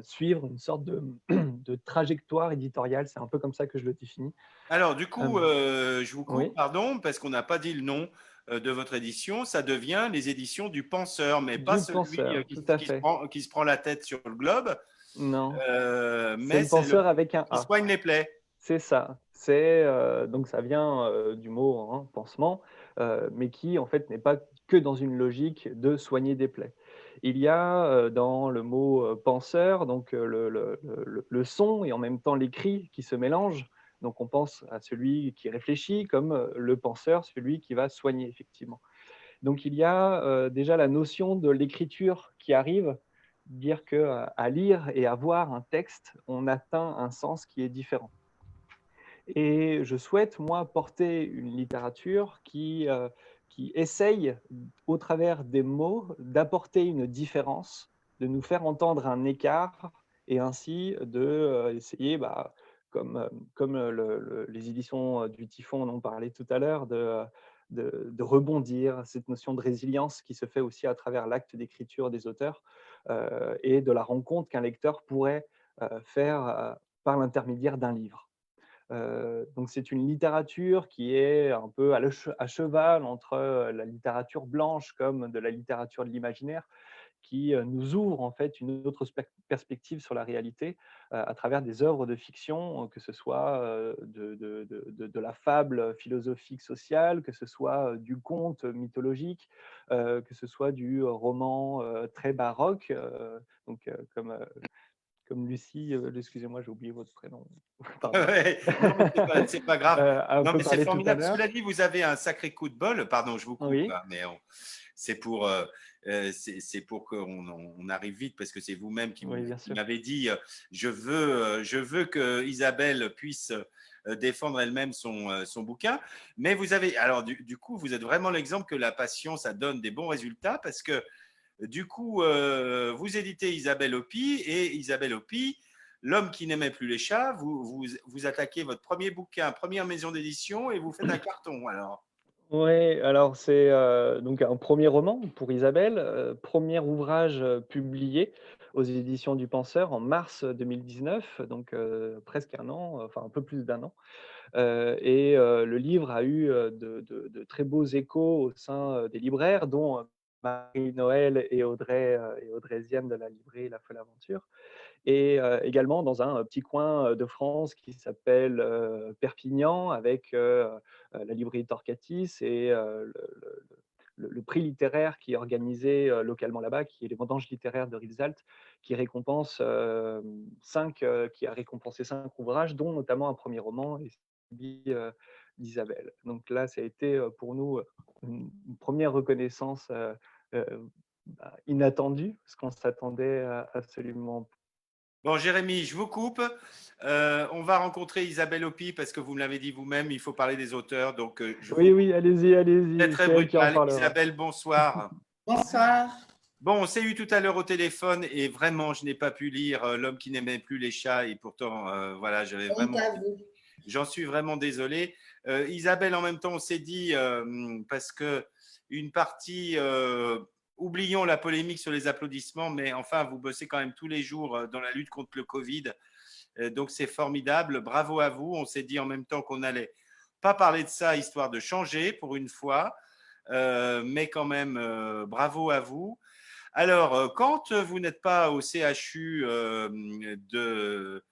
suivre une sorte de, de trajectoire éditoriale. C'est un peu comme ça que je le définis. Alors, du coup, Euh, je vous coupe, oui, pardon, parce qu'on n'a pas dit le nom de votre édition. Ça devient les éditions du penseur, mais pas du celui penseur, tout à fait. qui se prend la tête sur le globe, Non, c'est mais le c'est le penseur avec un qui A. soigne les plaies. C'est ça. C'est donc ça vient du mot hein, pansement, mais qui en fait n'est pas que dans une logique de soigner des plaies. Il y a dans le mot penseur donc le son et en même temps l'écrit qui se mélangent. Donc on pense à celui qui réfléchit comme le penseur, celui qui va soigner effectivement. Donc il y a déjà la notion de l'écriture qui arrive, dire que à lire et à voir un texte, on atteint un sens qui est différent. Et je souhaite, moi, porter une littérature qui essaye, au travers des mots, d'apporter une différence, de nous faire entendre un écart et ainsi de essayer, comme les éditions du Typhon en ont parlé tout à l'heure, de rebondir, cette notion de résilience qui se fait aussi à travers l'acte d'écriture des auteurs et de la rencontre qu'un lecteur pourrait faire par l'intermédiaire d'un livre. Donc c'est une littérature qui est un peu à cheval entre la littérature blanche comme de la littérature de l'imaginaire, qui nous ouvre en fait une autre perspective sur la réalité à travers des œuvres de fiction, que ce soit de la fable philosophique sociale, que ce soit du conte mythologique, que ce soit du roman très baroque, comme Lucie, excusez-moi, j'ai oublié votre prénom. Pardon. Ouais, non, mais c'est pas grave. Un Non, peu mais c'est parlé tout à formidable. l'heure. Cela dit, vous avez un sacré coup de bol. Pardon, je vous coupe, Oui, hein, mais c'est pour qu'on arrive vite parce que c'est vous-même qui oui, bien sûr. m'avez dit je veux que Isabelle puisse défendre elle-même son bouquin. Mais vous avez, alors du coup, vous êtes vraiment l'exemple que la passion, ça donne des bons résultats parce que du coup, vous éditez Isabelle Hopi et Isabelle Hopi, L'homme qui n'aimait plus les chats, vous attaquez votre premier bouquin, première maison d'édition et vous faites un carton. Alors, Oui, alors c'est donc un premier roman pour Isabelle, premier ouvrage publié aux éditions du Penseur en mars 2019, donc presque un an, enfin un peu plus d'un an. Et le livre a eu de très beaux échos au sein des libraires, dont Marie-Noël et Audrey Ziane de la librairie La Folle Aventure. Et également dans un petit coin de France qui s'appelle Perpignan, avec la librairie Torcatis et le prix littéraire qui est organisé localement là-bas, qui est les vendanges littéraires de Rivesaltes, qui récompense qui a récompensé 5 ouvrages, dont notamment un premier roman et celui d'Isabelle. Donc là, ça a été pour nous une première reconnaissance euh, inattendue, parce qu'on s'attendait absolument. bon, Jérémy, je vous coupe. On va rencontrer Isabelle Hopi parce que vous me l'avez dit vous-même, il faut parler des auteurs. Donc, je vous Oui, oui, allez-y, très, allez-y, très c'est elle qui en brutal. parlera. Isabelle, bonsoir. Bonsoir. Bon, on s'est eu tout à l'heure au téléphone et vraiment, je n'ai pas pu lire L'homme qui n'aimait plus les chats et pourtant, voilà, j'avais Honte vraiment. à vous. J'en suis vraiment désolé. Isabelle, en même temps, on s'est dit, parce que une partie oublions la polémique sur les applaudissements, mais enfin, vous bossez quand même tous les jours dans la lutte contre le Covid. Donc, c'est formidable. Bravo à vous. On s'est dit en même temps qu'on n'allait pas parler de ça, histoire de changer pour une fois. Mais quand même, bravo à vous. Alors, quand vous n'êtes pas au CHU de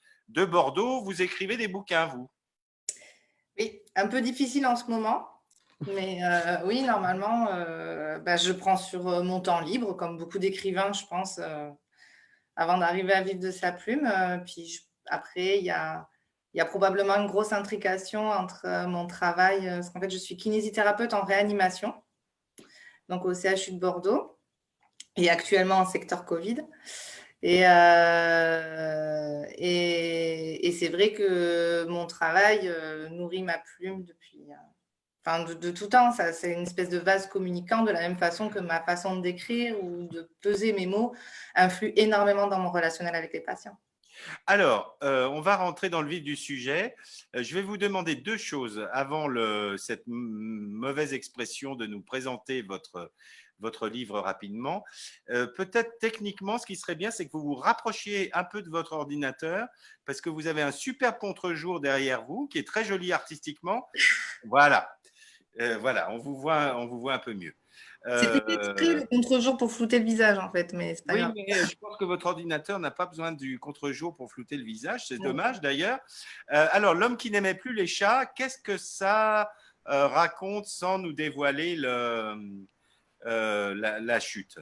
Bordeaux, vous écrivez des bouquins, vous? Oui, un peu difficile en ce moment. Mais oui, normalement, je prends sur mon temps libre, comme beaucoup d'écrivains, je pense, avant d'arriver à vivre de sa plume. Après, il y a probablement une grosse intrication entre mon travail, parce qu'en fait, je suis kinésithérapeute en réanimation, donc au CHU de Bordeaux, et actuellement en secteur Covid. Et c'est vrai que mon travail nourrit ma plume depuis… de tout temps, c'est une espèce de vase communicant, de la même façon que ma façon de d'écrire ou de peser mes mots influe énormément dans mon relationnel avec les patients. Alors, on va rentrer dans le vif du sujet. Je vais vous demander deux choses avant cette mauvaise expression de nous présenter votre livre rapidement. Peut-être techniquement, ce qui serait bien, c'est que vous vous rapprochiez un peu de votre ordinateur parce que vous avez un super contre-jour derrière vous qui est très joli artistiquement. Voilà. Voilà, on vous voit un peu mieux. C'était exprès le contre-jour pour flouter le visage, en fait, mais c'est pas grave. Oui, mais je pense que votre ordinateur n'a pas besoin du contre-jour pour flouter le visage. C'est dommage, d'ailleurs. Alors, L'homme qui n'aimait plus les chats, qu'est-ce que ça raconte sans nous dévoiler la chute?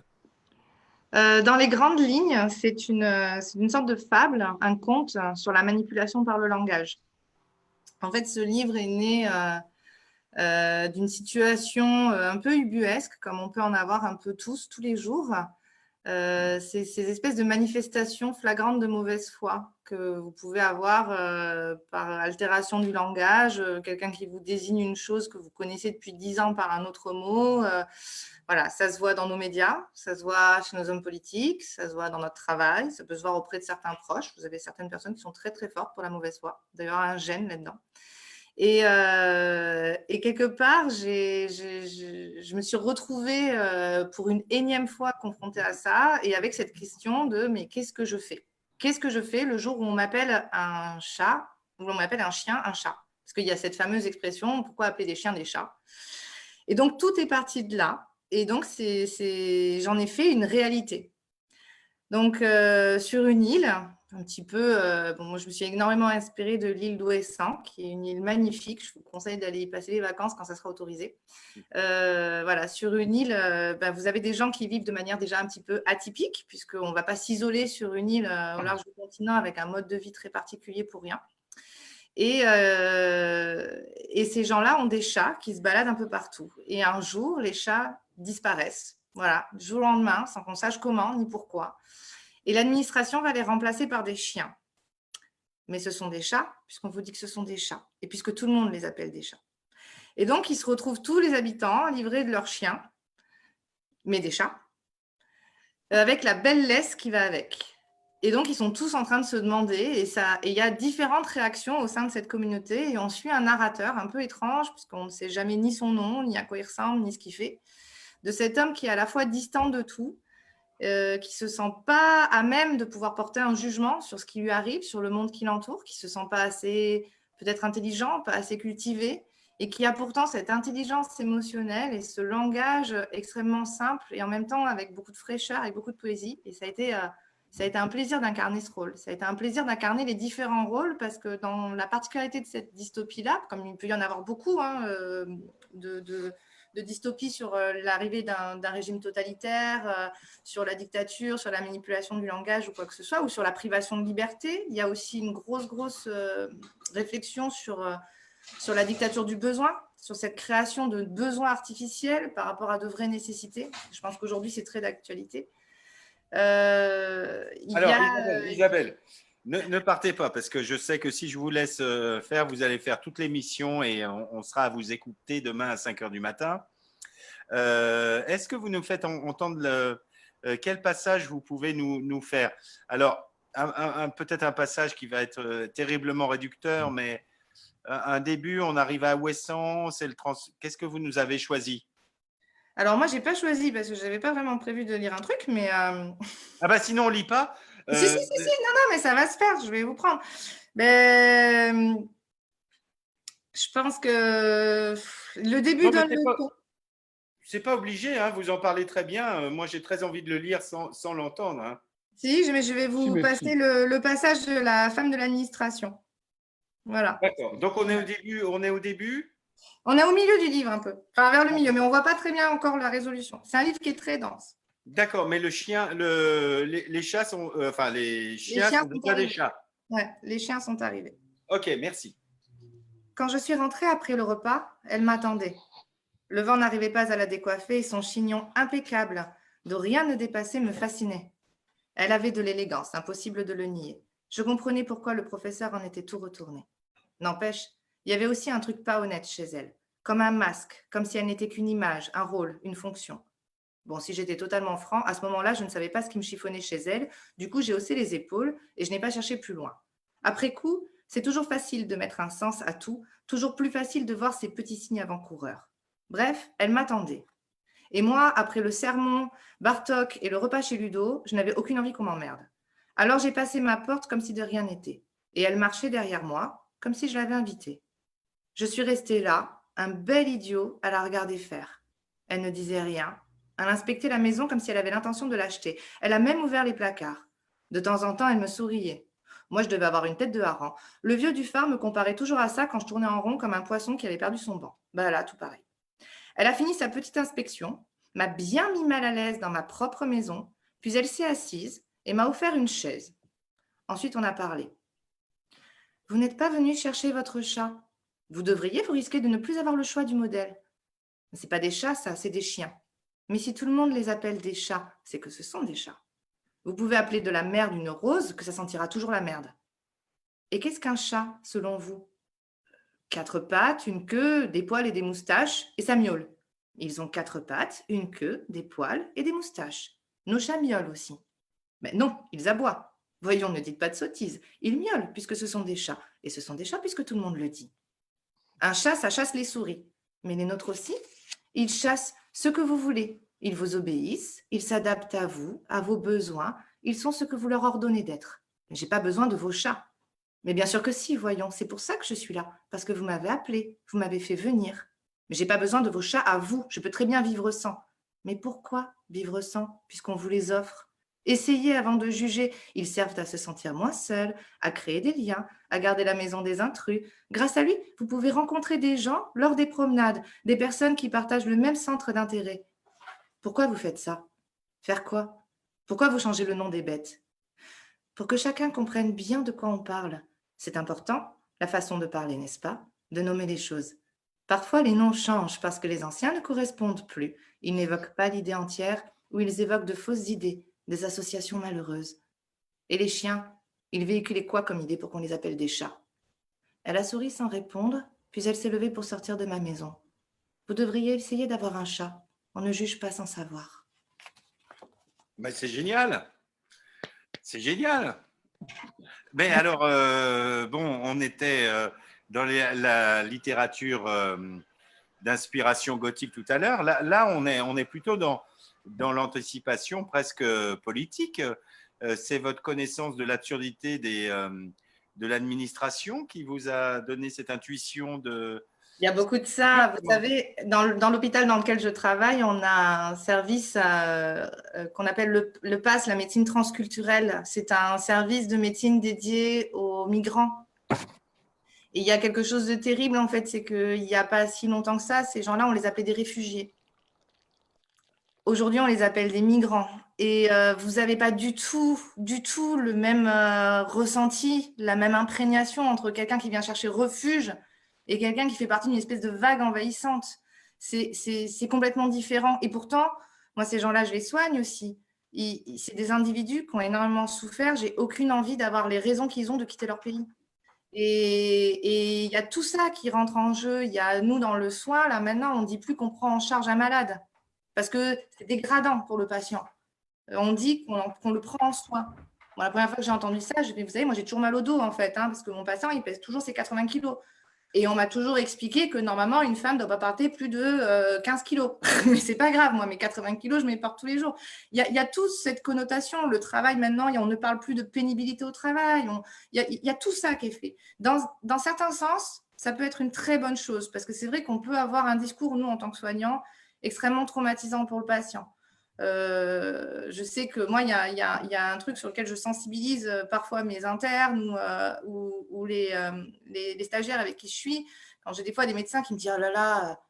Dans les grandes lignes, c'est une sorte de fable, un conte sur la manipulation par le langage. En fait, ce livre est né d'une situation un peu ubuesque, comme on peut en avoir un peu tous les jours. Ces espèces de manifestations flagrantes de mauvaise foi que vous pouvez avoir par altération du langage, quelqu'un qui vous désigne une chose que vous connaissez depuis 10 ans par un autre mot. Voilà, ça se voit dans nos médias, ça se voit chez nos hommes politiques, ça se voit dans notre travail, ça peut se voir auprès de certains proches. Vous avez certaines personnes qui sont très très fortes pour la mauvaise foi. D'ailleurs, un gène là-dedans. Et quelque part, je me suis retrouvée pour une énième fois confrontée à ça et avec cette question de « mais qu'est-ce que je fais ? Qu'est-ce que je fais le jour où on m'appelle un chat, où on m'appelle un chien, un chat ?» Parce qu'il y a cette fameuse expression « pourquoi appeler des chiens des chats ?» Et donc, tout est parti de là. Et donc, j'en ai fait une réalité. Donc, sur une île… un petit peu, moi je me suis énormément inspirée de l'île d'Ouessant, qui est une île magnifique. Je vous conseille d'aller y passer les vacances quand ça sera autorisé. Voilà, sur une île, vous avez des gens qui vivent de manière déjà un petit peu atypique, puisqu'on ne va pas s'isoler sur une île au large du continent avec un mode de vie très particulier pour rien. Et ces gens-là ont des chats qui se baladent un peu partout. Et un jour, les chats disparaissent. Voilà, du jour au lendemain, sans qu'on sache comment ni pourquoi. Et l'administration va les remplacer par des chiens. Mais ce sont des chats, puisqu'on vous dit que ce sont des chats, et puisque tout le monde les appelle des chats. Et donc, ils se retrouvent tous les habitants livrés de leurs chiens, mais des chats, avec la belle laisse qui va avec. Et donc, ils sont tous en train de se demander, et il y a différentes réactions au sein de cette communauté, et on suit un narrateur un peu étrange, puisqu'on ne sait jamais ni son nom, ni à quoi il ressemble, ni ce qu'il fait, de cet homme qui est à la fois distant de tout, qui ne se sent pas à même de pouvoir porter un jugement sur ce qui lui arrive, sur le monde qui l'entoure, qui ne se sent pas assez peut-être intelligent, pas assez cultivé, et qui a pourtant cette intelligence émotionnelle et ce langage extrêmement simple et en même temps avec beaucoup de fraîcheur et beaucoup de poésie. Et ça a été un plaisir d'incarner ce rôle. Ça a été un plaisir d'incarner les différents rôles parce que dans la particularité de cette dystopie-là, comme il peut y en avoir beaucoup, de dystopie sur l'arrivée d'un régime totalitaire, sur la dictature, sur la manipulation du langage ou quoi que ce soit, ou sur la privation de liberté. Il y a aussi une grosse réflexion sur la dictature du besoin, sur cette création de besoins artificiels par rapport à de vraies nécessités. Je pense qu'aujourd'hui, c'est très d'actualité. Isabelle, ne partez pas, parce que je sais que si je vous laisse faire, vous allez faire toute l'émission et on sera à vous écouter demain à 5h du matin. Est-ce que vous nous faites entendre quel passage vous pouvez nous faire? Alors, peut-être un passage qui va être terriblement réducteur, mais un début, on arrive à Ouessant, qu'est-ce que vous nous avez choisi? Alors moi, j'ai pas choisi parce que je n'avais pas vraiment prévu de lire un truc, mais Ah bah sinon, on lit pas. si, non, non, mais ça va se faire, je vais vous prendre. Ben, je pense que le début Non, mais d'un c'est pas obligé, hein, vous en parlez très bien. Moi, j'ai très envie de le lire sans l'entendre. Hein. Si, mais je vais vous Si, passer le passage de la femme de l'administration. Voilà. D'accord. Donc, on est au début. On est au début. On est au milieu du livre un peu, enfin vers le milieu, mais on voit pas très bien encore la résolution. C'est un livre qui est très dense. D'accord, mais le chien, les chats sont, enfin, les chiens sont déjà des chats. Ouais, les chiens sont arrivés. Ok, merci. Quand je suis rentrée après le repas, elle m'attendait. Le vent n'arrivait pas à la décoiffer et son chignon impeccable, dont rien ne dépassait, me fascinait. Elle avait de l'élégance, impossible de le nier. Je comprenais pourquoi le professeur en était tout retourné. N'empêche, il y avait aussi un truc pas honnête chez elle, comme un masque, comme si elle n'était qu'une image, un rôle, une fonction. Bon, si j'étais totalement franc, à ce moment-là, je ne savais pas ce qui me chiffonnait chez elle. Du coup, j'ai haussé les épaules et je n'ai pas cherché plus loin. Après coup, c'est toujours facile de mettre un sens à tout, toujours plus facile de voir ces petits signes avant-coureurs. Bref, elle m'attendait. Et moi, après le sermon, Bartok et le repas chez Ludo, je n'avais aucune envie qu'on m'emmerde. Alors j'ai passé ma porte comme si de rien n'était. Et elle marchait derrière moi, comme si je l'avais invitée. Je suis restée là, un bel idiot, à la regarder faire. Elle ne disait rien. Elle inspectait la maison comme si elle avait l'intention de l'acheter. Elle a même ouvert les placards. De temps en temps, elle me souriait. Moi, je devais avoir une tête de hareng. Le vieux du phare me comparait toujours à ça quand je tournais en rond comme un poisson qui avait perdu son banc. Bah là, tout pareil. Elle a fini sa petite inspection, m'a bien mis mal à l'aise dans ma propre maison, puis elle s'est assise et m'a offert une chaise. Ensuite, on a parlé. « Vous n'êtes pas venu chercher votre chat. Vous devriez, vous risquez de ne plus avoir le choix du modèle. Ce n'est pas des chats, ça, c'est des chiens. Mais si tout le monde les appelle des chats, c'est que ce sont des chats. Vous pouvez appeler de la merde une rose, que ça sentira toujours la merde. Et qu'est-ce qu'un chat, selon vous ? 4 pattes, une queue, des poils et des moustaches, et ça miaule. Ils ont 4 pattes, une queue, des poils et des moustaches. Nos chats miaulent aussi. Mais non, ils aboient. Voyons, ne dites pas de sottises. Ils miaulent puisque ce sont des chats, et ce sont des chats puisque tout le monde le dit. Un chat, ça chasse les souris. Mais les nôtres aussi, ils chassent ce que vous voulez. Ils vous obéissent, ils s'adaptent à vous, à vos besoins. Ils sont ce que vous leur ordonnez d'être. Je n'ai pas besoin de vos chats. Mais bien sûr que si, voyons, c'est pour ça que je suis là, parce que vous m'avez appelé, vous m'avez fait venir. Mais je n'ai pas besoin de vos chats à vous, je peux très bien vivre sans. Mais pourquoi vivre sans, puisqu'on vous les offre ? Essayez avant de juger, ils servent à se sentir moins seul, à créer des liens, à garder la maison des intrus. Grâce à lui, vous pouvez rencontrer des gens lors des promenades, des personnes qui partagent le même centre d'intérêt. Pourquoi vous faites ça ? Faire quoi ? Pourquoi vous changez le nom des bêtes ? Pour que chacun comprenne bien de quoi on parle. C'est important, la façon de parler, n'est-ce pas ? De nommer les choses. Parfois, les noms changent parce que les anciens ne correspondent plus. Ils n'évoquent pas l'idée entière ou ils évoquent de fausses idées, des associations malheureuses. Et les chiens, ils véhiculaient quoi comme idée pour qu'on les appelle des chats ? Elle a souri sans répondre, puis elle s'est levée pour sortir de ma maison. Vous devriez essayer d'avoir un chat. On ne juge pas sans savoir. Ben, c'est génial. C'est génial. Mais alors, bon, on était dans la littérature d'inspiration gothique tout à l'heure. Là, on est plutôt dans l'anticipation presque politique. C'est votre connaissance de l'absurdité de l'administration qui vous a donné cette intuition de… Il y a beaucoup de ça. Vous savez, dans l'hôpital dans lequel je travaille, on a un service qu'on appelle le PASS, la médecine transculturelle. C'est un service de médecine dédié aux migrants. Et il y a quelque chose de terrible, en fait, c'est qu'il n'y a pas si longtemps que ça, ces gens-là, on les appelait des réfugiés. Aujourd'hui, on les appelle des migrants. Et vous n'avez pas du tout le même ressenti, la même imprégnation entre quelqu'un qui vient chercher refuge et quelqu'un qui fait partie d'une espèce de vague envahissante. C'est complètement différent. Et pourtant, moi, ces gens-là, je les soigne aussi. C'est des individus qui ont énormément souffert. J'ai aucune envie d'avoir les raisons qu'ils ont de quitter leur pays. Et il y a tout ça qui rentre en jeu. Il y a nous, dans le soin, là, maintenant, on ne dit plus qu'on prend en charge un malade parce que c'est dégradant pour le patient. On dit qu'on le prend en soin. Bon, la première fois que j'ai entendu ça, je me dis, vous savez, moi, j'ai toujours mal au dos, en fait, parce que mon patient, il pèse toujours ses 80 kilos. Et on m'a toujours expliqué que normalement, une femme ne doit pas porter plus de 15 kilos. Mais ce n'est pas grave, moi, mes 80 kilos, je me les porte tous les jours. Il y a toute cette connotation. Le travail, maintenant, on ne parle plus de pénibilité au travail. Il y a tout ça qui est fait. Dans certains sens, ça peut être une très bonne chose parce que c'est vrai qu'on peut avoir un discours, nous, en tant que soignants, extrêmement traumatisant pour le patient. Je sais que moi, il y a un truc sur lequel je sensibilise parfois mes internes ou les stagiaires avec qui je suis. Quand j'ai des fois des médecins qui me disent « Oh là là,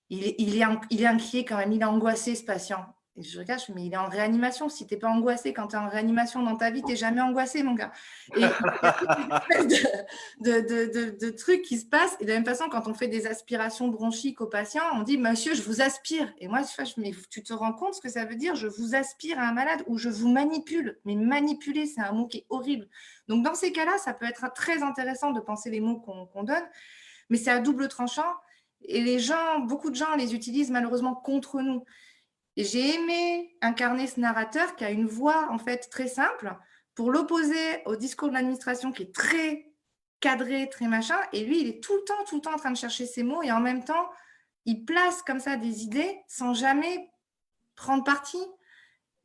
il est inquiet quand même, il est angoissé ce patient ». Et je regarde, je me dis « Mais il est en réanimation. Si tu n'es pas angoissé quand tu es en réanimation dans ta vie, tu n'es jamais angoissé, mon gars. » Et il y a une espèce de trucs qui se passent. Et de la même façon, quand on fait des aspirations bronchiques aux patients, on dit « Monsieur, je vous aspire ». Et moi, mais tu te rends compte ce que ça veut dire ? Je vous aspire à un malade ou je vous manipule. Mais manipuler, c'est un mot qui est horrible. Donc, dans ces cas-là, ça peut être très intéressant de penser les mots qu'on donne, mais c'est à double tranchant. Et beaucoup de gens les utilisent malheureusement contre nous. Et j'ai aimé incarner ce narrateur qui a une voix en fait très simple pour l'opposer au discours de l'administration qui est très cadré, très machin. Et lui, il est tout le temps en train de chercher ses mots et en même temps, il place comme ça des idées sans jamais prendre parti.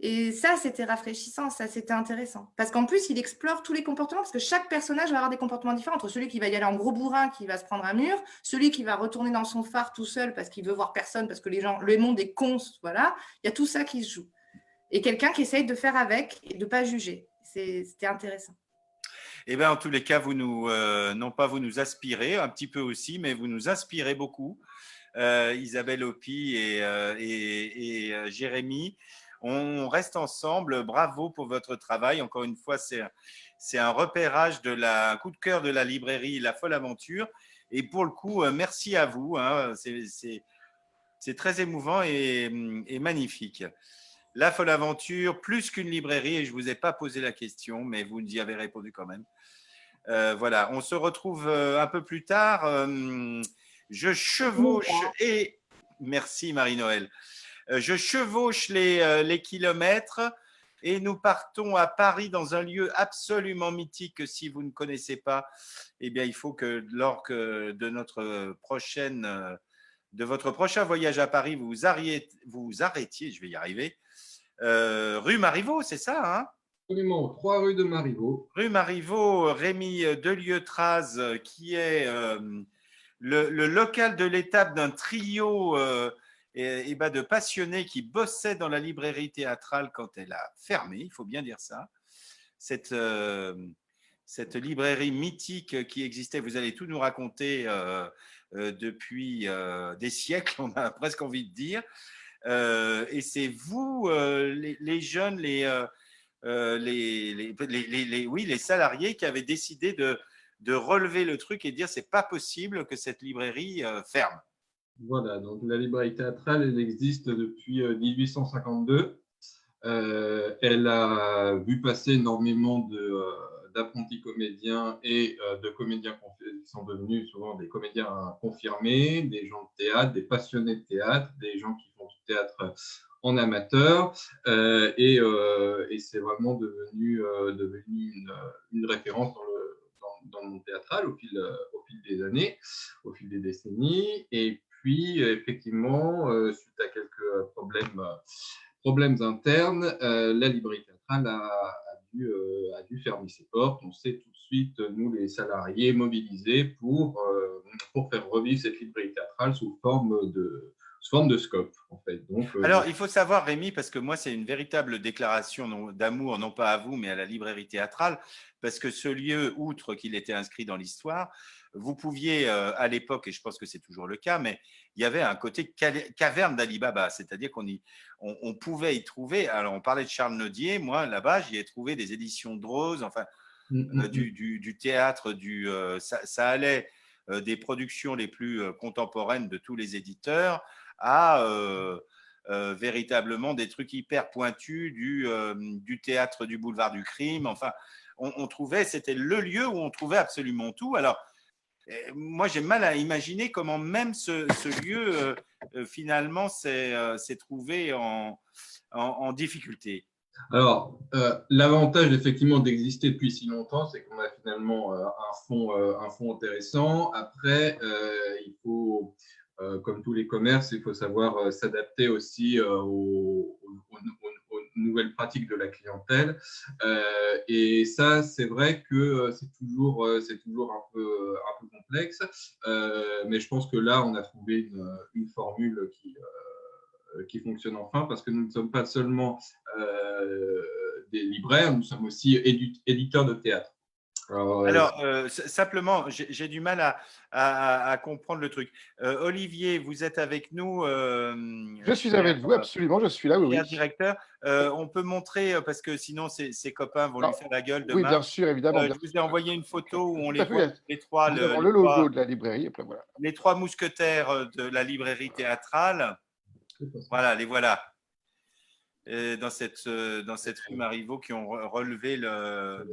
Et ça, c'était rafraîchissant, ça, c'était intéressant. Parce qu'en plus, il explore tous les comportements, parce que chaque personnage va avoir des comportements différents, entre celui qui va y aller en gros bourrin, qui va se prendre un mur, celui qui va retourner dans son phare tout seul parce qu'il veut voir personne, parce que le monde est con, voilà. Il y a tout ça qui se joue. Et quelqu'un qui essaye de faire avec et de ne pas juger. C'était intéressant. Eh bien, en tous les cas, non pas vous nous aspirez, un petit peu aussi, mais vous nous inspirez beaucoup, Isabelle Hopi et Jérémy. On reste ensemble. Bravo pour votre travail. Encore une fois, c'est un repérage un coup de cœur de la librairie La Folle Aventure. Et pour le coup, merci à vous. Hein. C'est très émouvant et magnifique. La Folle Aventure, plus qu'une librairie, et je ne vous ai pas posé la question, mais vous y avez répondu quand même. Voilà, on se retrouve un peu plus tard. Je chevauche et… Merci Marie-Noël. Je chevauche les kilomètres et nous partons à Paris dans un lieu absolument mythique que si vous ne connaissez pas, eh bien, il faut que lors de votre prochain voyage à Paris, vous arrêtiez, je vais y arriver, rue Marivaux, c'est ça, hein? Absolument, 3 rue de Marivaux. Rue Marivaux, Rémi Delieu-Traz, qui est le local de l'étape d'un trio de passionnés qui bossaient dans la librairie théâtrale quand elle a fermé, il faut bien dire ça. Cette librairie mythique qui existait, vous allez tout nous raconter depuis des siècles, on a presque envie de dire. Et c'est vous, les jeunes, les salariés qui avaient décidé de relever le truc et de dire c'est pas possible que cette librairie ferme. Voilà, donc la librairie théâtrale, elle existe depuis 1852. Elle a vu passer énormément d'apprentis comédiens et de comédiens qui sont devenus souvent des comédiens confirmés, des gens de théâtre, des passionnés de théâtre, des gens qui font du théâtre en amateur. Et c'est vraiment devenu une référence dans le monde théâtral au fil des années, au fil des décennies. Et puis, effectivement, suite à quelques problèmes internes, la librairie théâtrale a dû fermer ses portes. On s'est tout de suite, nous, les salariés, mobilisés pour faire revivre cette librairie théâtrale sous forme de scope, en fait. Donc, alors, il faut savoir, Rémi, parce que moi, c'est une véritable déclaration d'amour, non pas à vous, mais à la librairie théâtrale, parce que ce lieu, outre qu'il était inscrit dans l'histoire, vous pouviez, à l'époque, et je pense que c'est toujours le cas, mais il y avait un côté caverne d'Ali Baba, c'est-à-dire qu'on pouvait y trouver, alors on parlait de Charles Nodier, moi, là-bas, j'y ai trouvé des éditions Drose, enfin, du théâtre, ça allait des productions les plus contemporaines de tous les éditeurs à véritablement des trucs hyper pointus du théâtre du boulevard du crime. Enfin, on trouvait, c'était le lieu où on trouvait absolument tout. Alors, moi, j'ai mal à imaginer comment même ce lieu, finalement, s'est trouvé en difficulté. Alors, l'avantage effectivement d'exister depuis si longtemps, c'est qu'on a finalement un fonds intéressant. Après, il faut, comme tous les commerces, il faut savoir s'adapter aussi aux nouvelles pratiques de la clientèle. Et ça, c'est vrai que c'est toujours un peu complexe. Mais je pense que là, on a trouvé une formule qui fonctionne enfin, parce que nous ne sommes pas seulement des libraires, nous sommes aussi éditeurs de théâtre. Alors, simplement, j'ai du mal à comprendre le truc. Olivier, vous êtes avec nous. Je suis avec vous, absolument, je suis là, oui. Cher directeur, on peut montrer, parce que sinon ses copains vont lui faire la gueule demain. Oui, bien sûr, évidemment. Je vous ai envoyé une photo où on les voit les trois. Le logo de la librairie, et puis voilà. Les trois mousquetaires de la librairie théâtrale. Voilà, les voilà. Dans cette rue Marivaux qui ont relevé le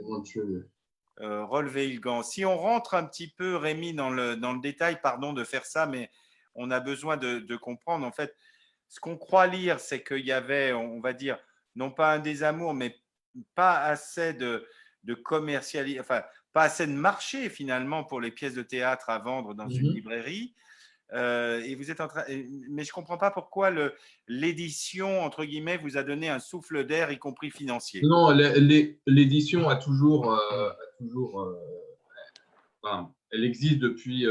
gant. Si on rentre un petit peu, Rémi, dans le détail, pardon de faire ça, mais on a besoin de comprendre. En fait, ce qu'on croit lire, c'est qu'il y avait, on va dire, non pas un désamour, mais pas assez de commercialisation, enfin, pas assez de marché finalement pour les pièces de théâtre à vendre dans une librairie. Et vous êtes en train, mais je ne comprends pas pourquoi l'édition, entre guillemets, vous a donné un souffle d'air, y compris financier. Non, l'édition a toujours enfin, elle existe depuis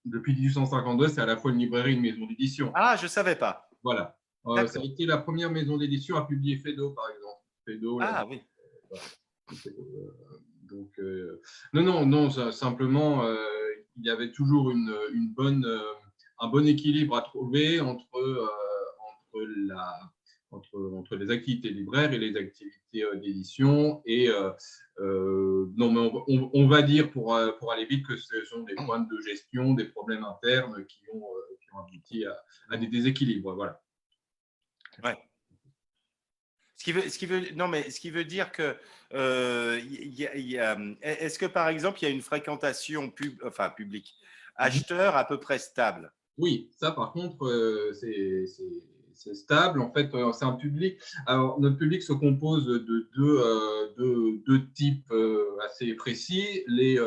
1852, c'est à la fois une librairie et une maison d'édition. Ah, je ne savais pas. Voilà. Ça a été la première maison d'édition à publier Feydeau, par exemple. Feydeau, oui. Donc, non, simplement, il y avait toujours un bon équilibre à trouver entre les activités libraires et les activités d'édition. Et non, mais on va dire, pour aller vite, que ce sont des problèmes de gestion, des problèmes internes qui ont abouti à des déséquilibres. Voilà. Ouais. Ce qui veut dire que est-ce que par exemple il y a une fréquentation publique, acheteur à peu près stable? Oui, ça par contre c'est stable. En fait, c'est un public. Alors notre public se compose de deux types assez précis. Les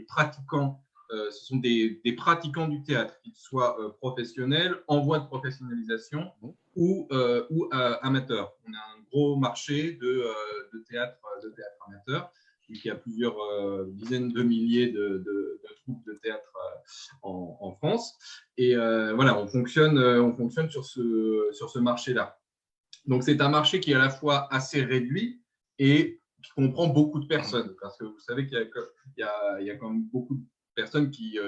pratiquants. Ce sont des pratiquants du théâtre, qu'ils soient professionnels, en voie de professionnalisation ou amateurs. On a un gros marché de théâtre amateur. Il y a plusieurs dizaines de milliers de troupes de théâtre en France. Et voilà, on fonctionne sur ce marché-là. Donc, c'est un marché qui est à la fois assez réduit et qui comprend beaucoup de personnes. Parce que vous savez qu'il y a quand même beaucoup de personnes qui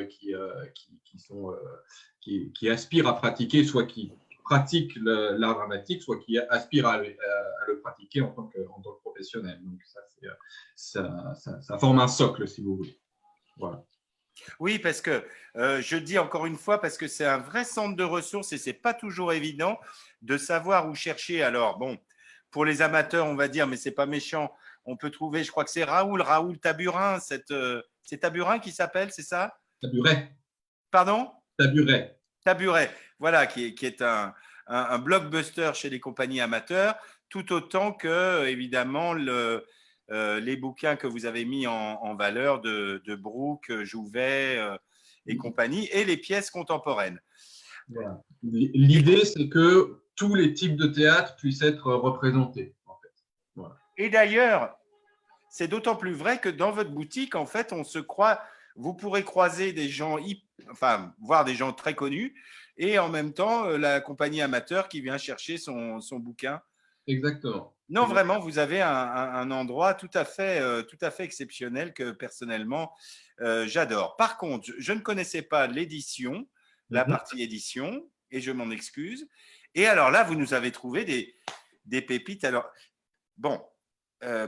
aspirent à pratiquer, soit qui pratiquent l'art dramatique, soit qui aspirent à le pratiquer en tant que professionnel. Donc ça forme un socle, si vous voulez. Voilà. Oui, parce que je dis encore une fois, parce que c'est un vrai centre de ressources et ce n'est pas toujours évident de savoir où chercher. Alors, bon, pour les amateurs, on va dire, mais ce n'est pas méchant, on peut trouver, je crois que c'est Raoul Taburin, c'est Taburin qui s'appelle, c'est ça? Taburet. Pardon? Taburet, voilà, qui est un blockbuster chez les compagnies amateurs, tout autant que, évidemment, les bouquins que vous avez mis en valeur de Brooke, Jouvet et compagnie, et les pièces contemporaines. Voilà. L'idée, c'est que tous les types de théâtre puissent être représentés. En fait. Voilà. Et d'ailleurs, c'est d'autant plus vrai que dans votre boutique, en fait, vous pourrez croiser des gens, voir des gens très connus, et en même temps, la compagnie amateur qui vient chercher son bouquin. Exactement. Non, vraiment, vous avez un endroit tout à fait exceptionnel que personnellement, j'adore. Par contre, je ne connaissais pas l'édition, la partie édition, et je m'en excuse. Et alors là, vous nous avez trouvé des pépites. Alors, bon,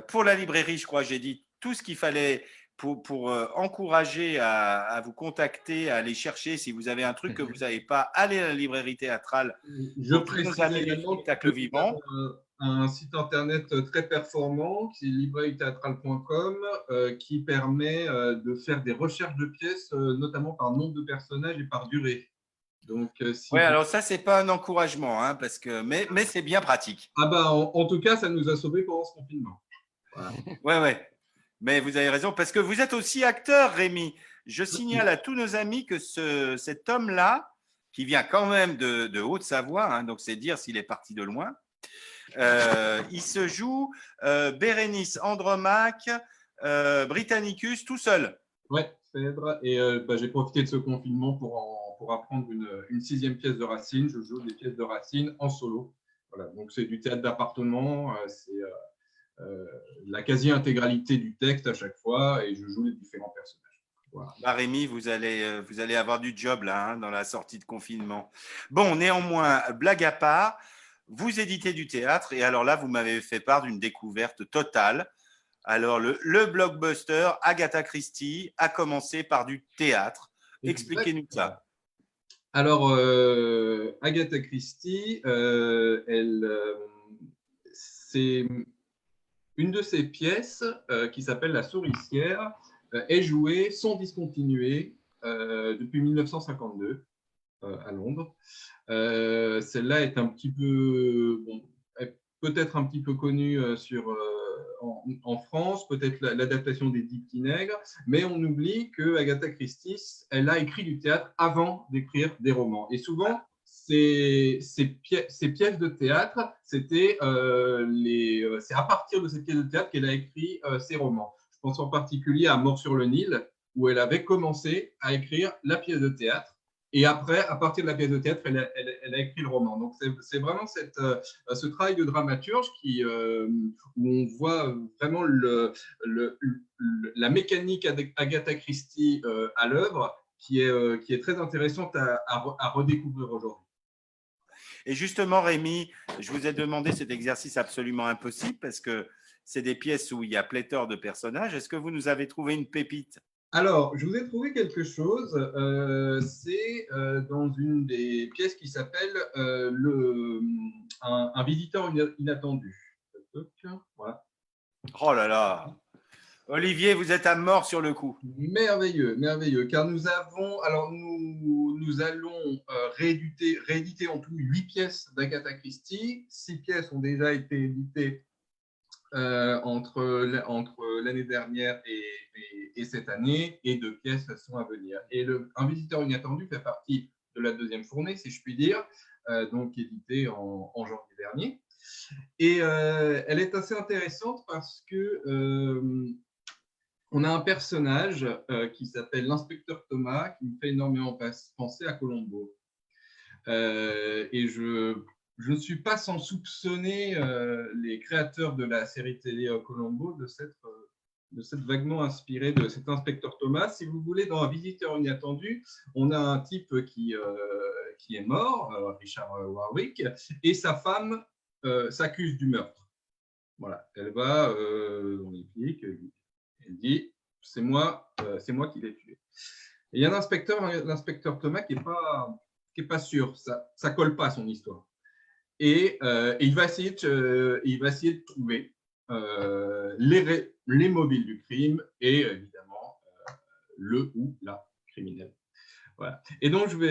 pour la librairie, je crois, j'ai dit tout ce qu'il fallait pour encourager à vous contacter, à aller chercher. Si vous avez un truc que vous n'avez pas, allez à la librairie théâtrale. Je précise également spectacle vivant. Un site internet très performant qui est librairietheatrale.com qui permet de faire des recherches de pièces, notamment par nombre de personnages et par durée. Donc, si Ouais, alors ça, c'est pas un encouragement, hein, mais c'est bien pratique. Ah bah, en tout cas, ça nous a sauvés pendant ce confinement. Voilà. Ouais. Mais vous avez raison, parce que vous êtes aussi acteur, Rémi. Je signale à tous nos amis que cet homme-là, qui vient quand même de Haute-Savoie, hein, donc c'est dire s'il est parti de loin, il se joue Bérénice, Andromaque, Britannicus tout seul. Ouais, Phèdre. Et j'ai profité de ce confinement pour apprendre une 6e pièce de Racine. Je joue des pièces de Racine en solo. Voilà, donc c'est du théâtre d'appartement, c'est la quasi-intégralité du texte à chaque fois, et je joue les différents personnages. Voilà. Bah, Rémi, vous allez avoir du job là, hein, dans la sortie de confinement. Bon, néanmoins, blague à part, vous éditez du théâtre, et alors là, vous m'avez fait part d'une découverte totale. Alors, le blockbuster Agatha Christie a commencé par du théâtre. Expliquez-nous ça. Alors, Agatha Christie, c'est une de ses pièces qui s'appelle La Souricière, est jouée sans discontinuer depuis 1952 à Londres. Celle-là est un petit peu, peut-être un petit peu connue en France, peut-être l'adaptation des 10 petits nègres, mais on oublie que Agatha Christie, elle a écrit du théâtre avant d'écrire des romans. Et souvent, ces pièces de théâtre, c'est à partir de ces pièces de théâtre qu'elle a écrit ses romans. Je pense en particulier à Mort sur le Nil, où elle avait commencé à écrire la pièce de théâtre. Et après, à partir de la pièce de théâtre, elle a écrit le roman. Donc, c'est vraiment ce travail de dramaturge où on voit vraiment la mécanique d'Agatha Christie à l'œuvre, qui est très intéressante à redécouvrir aujourd'hui. Et justement, Rémi, je vous ai demandé cet exercice absolument impossible parce que c'est des pièces où il y a pléthore de personnages. Est-ce que vous nous avez trouvé une pépite ? Alors, je vous ai trouvé quelque chose. C'est dans une des pièces qui s'appelle un visiteur inattendu. Voilà. Oh là là! Olivier, vous êtes à mort sur le coup. Merveilleux, merveilleux. Car nous allons rééditer en tout 8 pièces d'Agatha Christie. 6 pièces ont déjà été éditées entre l'année dernière et cette année, et 2 pièces sont à venir. Et Un visiteur inattendu fait partie de la 2e fournée, si je puis dire, donc éditée en janvier dernier. Et elle est assez intéressante parce que on a un personnage qui s'appelle l'inspecteur Thomas, qui me fait énormément penser à Colombo. Et je ne suis pas sans soupçonner les créateurs de la série télé Colombo de s'être vaguement inspiré de cet inspecteur Thomas. Si vous voulez, dans Un visiteur inattendu, on a un type qui est mort, Richard Warwick, et sa femme s'accuse du meurtre. Voilà, elle va dans les flics, elle dit c'est moi qui l'ai tué. Et il y a l'inspecteur Thomas qui est pas sûr, ça colle pas à son histoire. Et il va essayer de trouver les mobiles du crime et évidemment le ou la criminelle. Voilà. Et donc vous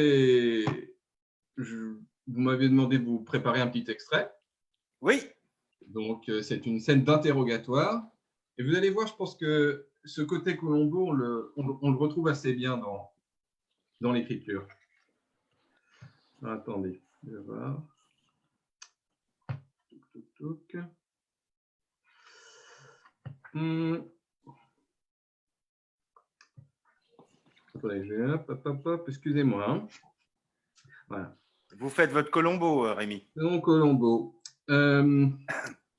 m'avez demandé de vous préparer un petit extrait. Oui. Donc c'est une scène d'interrogatoire. Et vous allez voir, je pense que ce côté Colombo, on le retrouve assez bien dans l'écriture. Attendez, je vais voir. Attendez, excusez-moi. Hein. Voilà. Vous faites votre Colombo, Rémi. Donc, Colombo.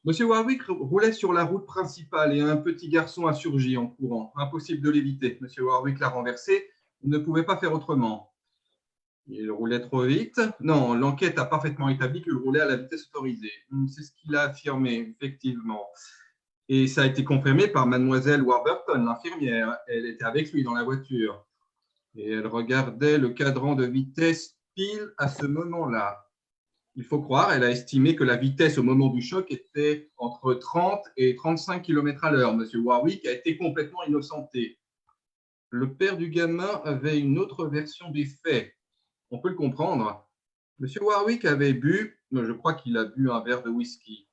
Monsieur Warwick roulait sur la route principale et un petit garçon a surgi en courant. Impossible de l'éviter. Monsieur Warwick l'a renversé. Il ne pouvait pas faire autrement. Il roulait trop vite. Non, l'enquête a parfaitement établi qu'il roulait à la vitesse autorisée. C'est ce qu'il a affirmé, effectivement. Et ça a été confirmé par mademoiselle Warburton, l'infirmière. Elle était avec lui dans la voiture. Et elle regardait le cadran de vitesse pile à ce moment-là. Il faut croire, elle a estimé que la vitesse au moment du choc était entre 30 et 35 km/h. Monsieur Warwick a été complètement innocenté. Le père du gamin avait une autre version des faits. on peut le comprendre. Monsieur Warwick avait bu, je crois qu'il a bu un verre de whisky.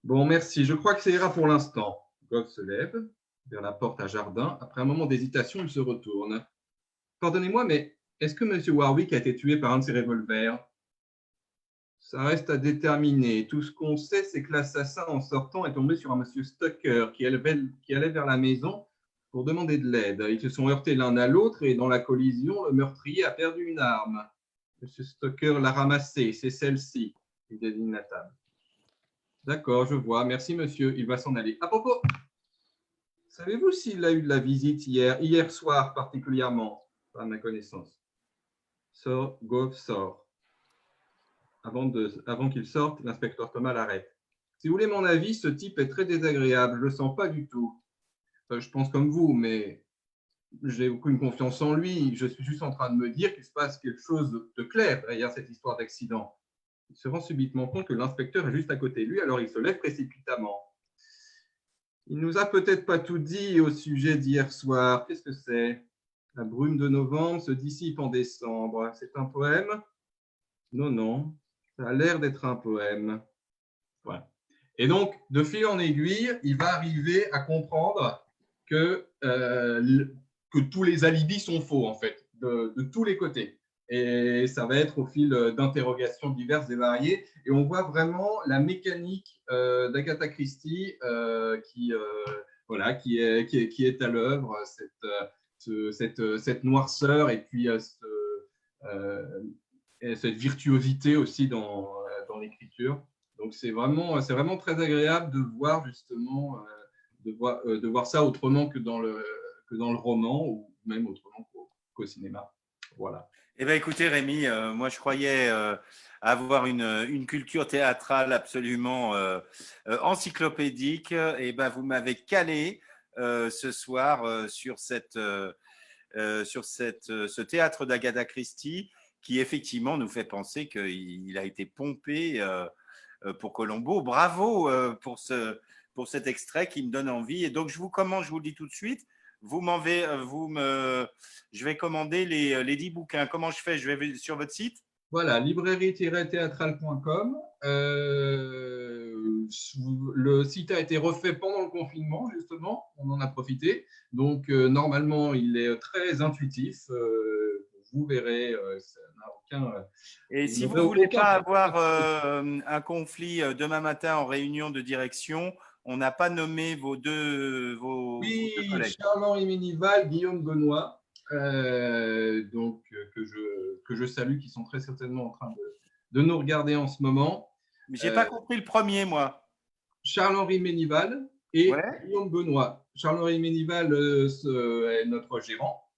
Bon, merci, je crois que ça ira pour l'instant. Goff se lève vers la porte à jardin. Après un moment d'hésitation, il se retourne. Pardonnez-moi, mais est-ce que Monsieur Warwick a été tué par un de ses revolvers? Ça reste à déterminer. Tout ce qu'on sait, c'est que l'assassin, en sortant, est tombé sur un Monsieur Stoker qui allait vers la maison pour demander de l'aide. Ils se sont heurtés l'un à l'autre et dans la collision, le meurtrier a perdu une arme. Monsieur Stoker l'a ramassée, c'est celle-ci. Il désigne la table. D'accord, je vois. Merci, monsieur. Il va s'en aller. À propos, savez-vous s'il a eu de la visite hier soir particulièrement, à ma connaissance? Goff sort. Avant qu'il sorte, l'inspecteur Thomas l'arrête. Si vous voulez mon avis, ce type est très désagréable. Je ne le sens pas du tout. Je pense comme vous, mais j'ai aucune confiance en lui. Je suis juste en train de me dire qu'il se passe quelque chose de clair derrière cette histoire d'accident. Il se rend subitement compte que l'inspecteur est juste à côté de lui, alors il se lève précipitamment. Il nous a peut-être pas tout dit au sujet d'hier soir. Qu'est-ce que c'est? La brume de novembre se dissipe en décembre. C'est un poème? Non, non. Ça a l'air d'être un poème. Voilà. Et donc, de fil en aiguille, il va arriver à comprendre que tous les alibis sont faux, en fait, de tous les côtés. Et ça va être au fil d'interrogations diverses et variées. Et on voit vraiment la mécanique d'Agatha Christie qui est à l'œuvre, cette noirceur et puis cette virtuosité aussi dans l'écriture. Donc, c'est vraiment très agréable de voir justement de voir ça autrement que dans le roman ou même autrement qu'au cinéma. Voilà. Eh bien, écoutez, Rémi, moi, je croyais avoir une culture théâtrale absolument encyclopédique. Et ben, vous m'avez calé ce soir sur ce théâtre d'Agatha Christie qui, effectivement, nous fait penser qu'il a été pompé pour Colombo. Bravo pour cet extrait qui me donne envie. Et donc, je vous le dis tout de suite. Je vais commander les 10 bouquins. Comment je fais? Je vais sur votre site? Voilà, librairie-théâtrale.com. Le site a été refait pendant le confinement, justement. On en a profité. Donc, normalement, il est très intuitif. Vous verrez, ça n'a aucun… Et si vous ne voulez pas avoir un conflit demain matin en réunion de direction, on n'a pas nommé vos deux collègues. Charles-Henri Ménival, Guillaume Benoît, donc, que je salue, qui sont très certainement en train de nous regarder en ce moment. Mais je n'ai pas compris le premier, moi. Charles-Henri Ménival et Guillaume Benoît. Charles-Henri Ménival est notre gérant,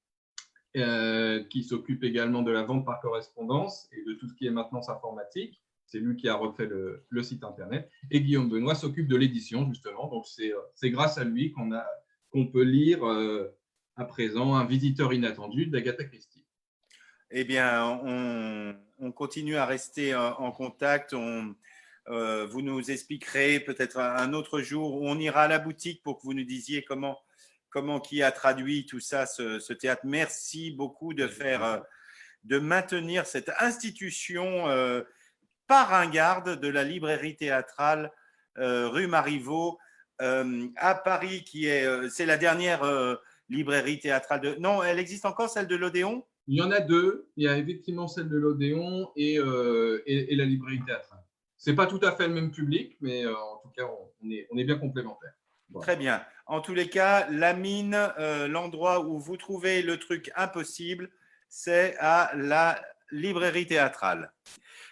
qui s'occupe également de la vente par correspondance et de tout ce qui est maintenance informatique. C'est lui qui a refait le site internet. Et Guillaume Benoît s'occupe de l'édition, justement. Donc, c'est grâce à lui qu'on peut lire à présent Un visiteur inattendu d'Agatha Christie. Eh bien, on continue à rester en contact. Vous nous expliquerez peut-être un autre jour où on ira à la boutique pour que vous nous disiez qui a traduit tout ça, ce théâtre. Merci beaucoup de maintenir cette institution pas ringarde de la librairie théâtrale rue Marivaux à Paris, c'est la dernière librairie théâtrale Non, elle existe encore, celle de l'Odéon? Il y en a deux. Il y a effectivement celle de l'Odéon et la librairie théâtrale. Ce n'est pas tout à fait le même public, mais en tout cas, on est bien complémentaires. Voilà. Très bien. En tous les cas, la mine, l'endroit où vous trouvez le truc impossible, c'est à la librairie théâtrale.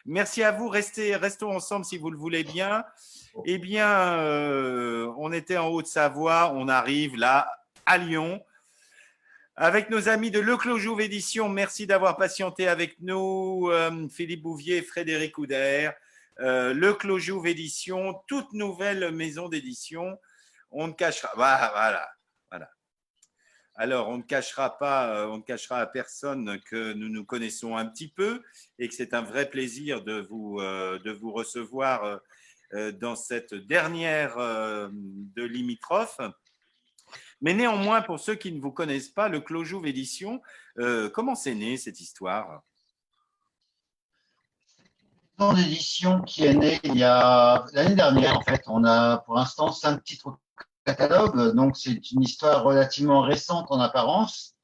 Merci à vous. Restons ensemble si vous le voulez bien. Eh bien, on était en Haute-Savoie. On arrive là, à Lyon, avec nos amis de Le Clos Jouve Édition. Merci d'avoir patienté avec nous. Philippe Bouvier, Frédéric Oudert. Le Clos Jouve Édition, toute nouvelle maison d'édition. On ne cachera… Voilà. Alors, on ne cachera à personne que nous nous connaissons un petit peu et que c'est un vrai plaisir de vous recevoir dans cette dernière de Limitrophe. Mais néanmoins, pour ceux qui ne vous connaissent pas, le Clos Jouve Édition, comment c'est né cette histoire? maison d'édition qui est née il y a l'année dernière, en fait. On a pour l'instant 5 titres au catalogue, donc c'est une histoire relativement récente en apparence,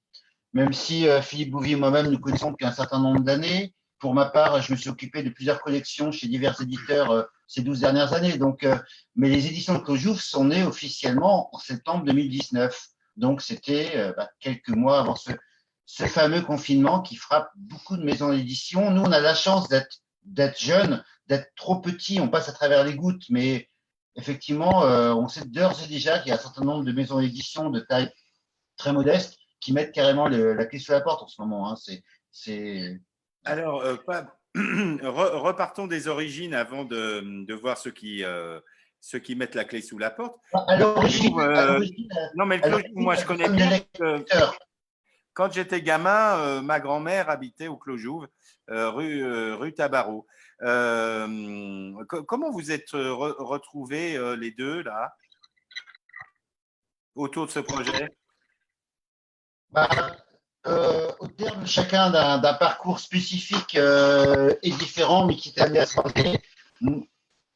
même si Philippe Bouvier et moi-même nous connaissons depuis un certain nombre d'années. Pour ma part, je me suis occupé de plusieurs collections chez divers éditeurs ces 12 dernières années. Donc, mais les éditions de Clojouf sont nées officiellement en septembre 2019. Donc, c'était quelques mois avant ce fameux confinement qui frappe beaucoup de maisons d'édition. Nous, on a la chance d'être jeunes, d'être trop petits. On passe à travers les gouttes, mais effectivement, on sait d'ores et déjà qu'il y a un certain nombre de maisons d'édition de taille très modeste qui mettent carrément la clé sous la porte en ce moment. Hein. Alors, repartons des origines avant de voir ceux qui mettent la clé sous la porte. À l'origine, non, mais le Clos Jouve, moi, je connais bien. Quand j'étais gamin, ma grand-mère habitait au Clos Jouve, rue Tabarot. Comment vous êtes retrouvés les deux, là, autour de ce projet? Au terme chacun d'un parcours spécifique et différent, mais qui est amené à se rencontrer.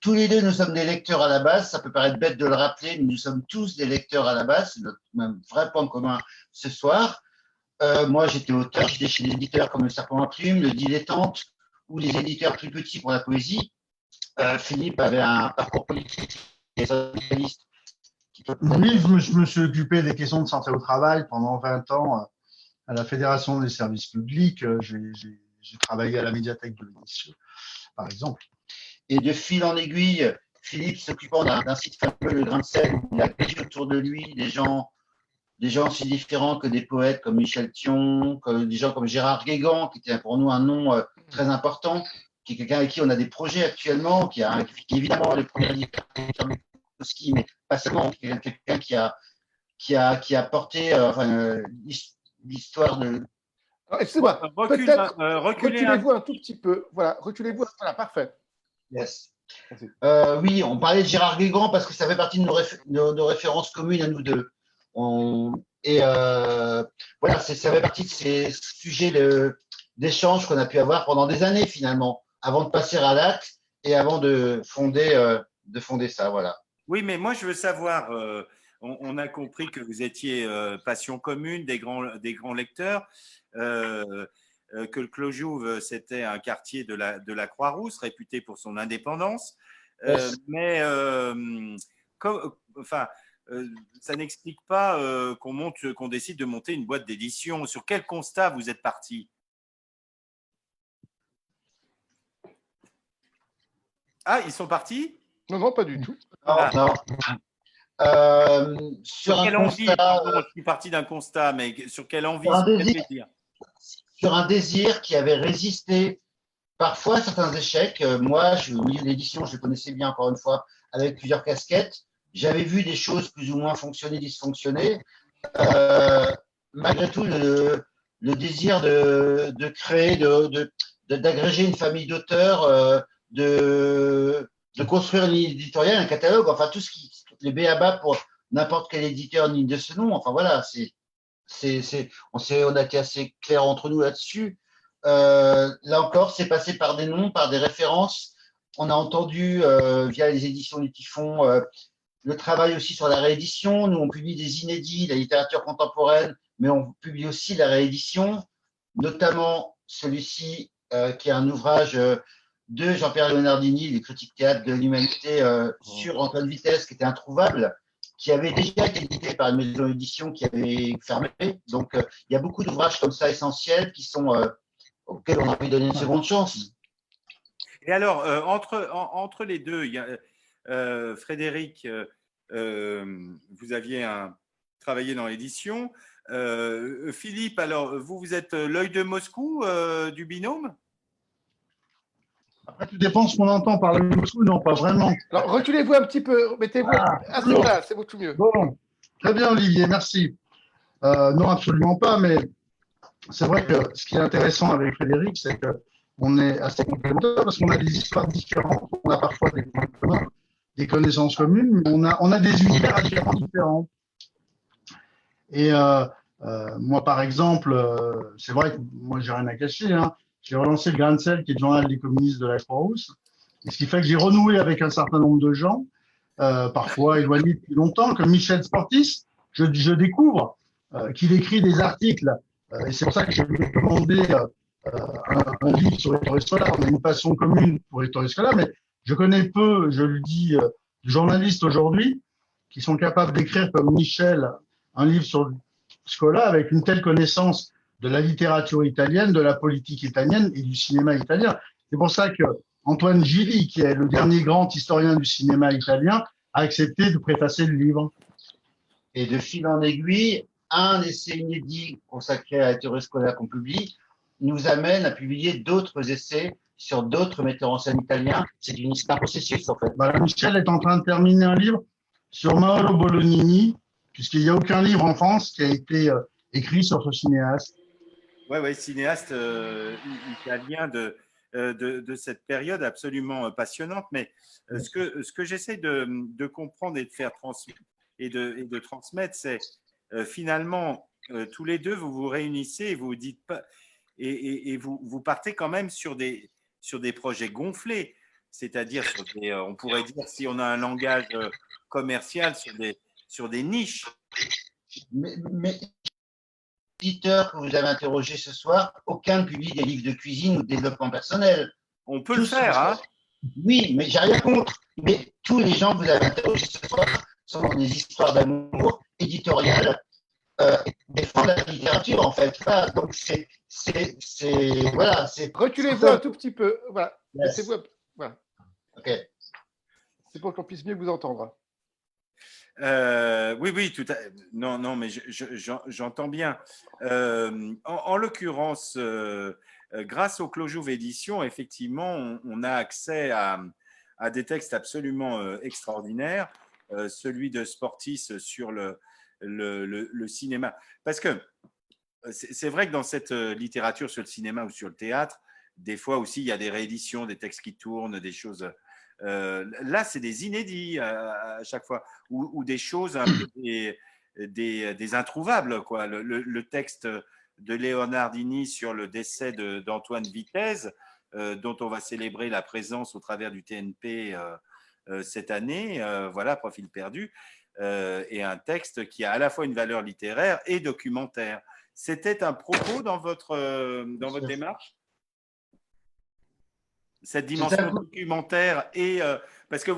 Tous les deux, nous sommes des lecteurs à la base. Ça peut paraître bête de le rappeler, mais nous sommes tous des lecteurs à la base. C'est notre même vrai point commun ce soir. Moi, j'étais auteur, j'étais chez des éditeurs comme Le Serpent à Plume, Le Dilettante, ou les éditeurs plus petits pour la poésie. Philippe avait un parcours politique et socialiste. Oui, je me suis occupé des questions de santé au travail pendant 20 ans à la Fédération des services publics. J'ai travaillé à la médiathèque de l'émission, par exemple. Et de fil en aiguille, Philippe s'occupant d'un site fameux, Le Grain de Sel, il a agrégé autour de lui des gens aussi différents que des poètes comme Michel Thion, des gens comme Gérard Guégan, qui était pour nous un nom très important, qui est quelqu'un avec qui on a des projets actuellement, qui évidemment les premiers éditeurs, mais pas seulement, quelqu'un qui a porté l'histoire de… Excusez-moi, peut-être reculez-vous un tout petit peu. Voilà, reculez-vous. Voilà, parfait. Yes. Oui, on parlait de Gérard Guégan parce que ça fait partie de nos références communes à nous deux. Voilà, ça fait partie de ces sujets d'échange qu'on a pu avoir pendant des années finalement, avant de passer à l'acte et avant de fonder ça. Voilà. Oui, mais moi je veux savoir, on a compris que vous étiez passion commune, des grands lecteurs, que le Clos Jouve c'était un quartier de la Croix-Rousse, réputé pour son indépendance. Mais ça n'explique pas qu'on décide de monter une boîte d'édition. Sur quel constat vous êtes parti? Ah, ils sont partis? Non, pas du tout. Non. Sur quelle envie? Je suis parti d'un constat, mais sur quelle envie? Sur un désir qui avait résisté parfois à certains échecs. Moi, je suis au milieu de l'édition, je le connaissais bien encore une fois, avec plusieurs casquettes. J'avais vu des choses plus ou moins fonctionner, dysfonctionner. Malgré tout, le désir de créer, d'agréger une famille d'auteurs, de construire une ligne éditoriale, un catalogue, enfin tout ce qui les b.a.-ba pour n'importe quel éditeur ni de ce nom. Enfin voilà, on a été assez clair entre nous là-dessus. Là encore, c'est passé par des noms, par des références. On a entendu via les éditions du Typhon le travail aussi sur la réédition. Nous, on publie des inédits, la littérature contemporaine, mais on publie aussi la réédition, notamment celui-ci qui est un ouvrage de Jean-Pierre Leonardini, les critiques théâtre de l'humanité sur Antoine Vitesse, qui était introuvable, qui avait déjà été édité par une maison d'édition qui avait fermé. Donc, il y a beaucoup d'ouvrages comme ça essentiels qui sont auxquels on a envie de donner une seconde chance. Et alors, entre les deux, il y a, Frédéric, vous aviez travaillé dans l'édition. Philippe, alors, vous êtes l'œil de Moscou du binôme? Après, tout dépend de ce qu'on entend par le Moscou, non, pas vraiment. Alors, reculez-vous un petit peu, mettez-vous à ce là, c'est beaucoup mieux. Bon, très bien, Olivier, merci. Non, absolument pas, mais c'est vrai que ce qui est intéressant avec Frédéric, c'est qu'on est assez complémentaires parce qu'on a des histoires différentes, on a parfois des points communs, des connaissances communes, mais on a des univers radicalement différents. Et moi, par exemple, c'est vrai que moi, j'ai rien à cacher, hein. j'ai relancé le Grain de Sel, qui est le journal des communistes de la Croix-Rousse. Et ce qui fait que j'ai renoué avec un certain nombre de gens, parfois éloignés depuis longtemps, comme Michel Sportis. Je découvre qu'il écrit des articles, et c'est pour ça que j'ai commandé un livre sur Ettore Scola. On a une passion commune pour Ettore Scola, mais je connais peu, je le dis, de journalistes aujourd'hui qui sont capables d'écrire comme Michel un livre sur Scola avec une telle connaissance de la littérature italienne, de la politique italienne et du cinéma italien. C'est pour ça que Antoine Gili, qui est le dernier grand historien du cinéma italien, a accepté de préfacer le livre. Et de fil en aiguille, un essai inédit consacré à Ettore Scola qu'on publie nous amène à publier d'autres essais sur d'autres metteurs en scène italiens. C'est une histoire processus, en fait. Voilà, Michel est en train de terminer un livre sur Mauro Bolognini, puisqu'il n'y a aucun livre en France qui a été écrit sur ce cinéaste. Oui, cinéaste italien de cette période absolument passionnante. Mais ce que j'essaie de comprendre et de faire transmettre et de transmettre, c'est finalement tous les deux vous vous réunissez et vous dites pas et vous partez quand même sur des projets gonflés, c'est-à-dire on pourrait dire, si on a un langage commercial, sur des niches. Mais éditeurs que vous avez interrogés ce soir, aucun ne publie des livres de cuisine ou de développement personnel. On peut le faire, hein? Oui, mais j'ai rien contre. Mais tous les gens que vous avez interrogés ce soir sont dans des histoires d'amour éditoriales, défendent la littérature, en fait. Voilà, donc voilà, reculez-vous un tout petit peu. Voilà. Yes. Voilà. Ok. C'est pour qu'on puisse mieux vous entendre. Oui, tout à... Non, mais j'entends bien. En l'occurrence, grâce au Clos Jouve Édition, effectivement, on a accès à des textes absolument extraordinaires. Celui de Sportis sur le cinéma. Parce que c'est vrai que dans cette littérature sur le cinéma ou sur le théâtre, des fois aussi, il y a des rééditions, des textes qui tournent, des choses... là, c'est des inédits à chaque fois, ou des choses un peu des introuvables, quoi. Le texte de Leonardini sur le décès d'Antoine Vitesse, dont on va célébrer la présence au travers du TNP cette année, voilà, Profil perdu, et un texte qui a à la fois une valeur littéraire et documentaire. C'était un propos dans votre démarche ? Cette dimension documentaire et parce que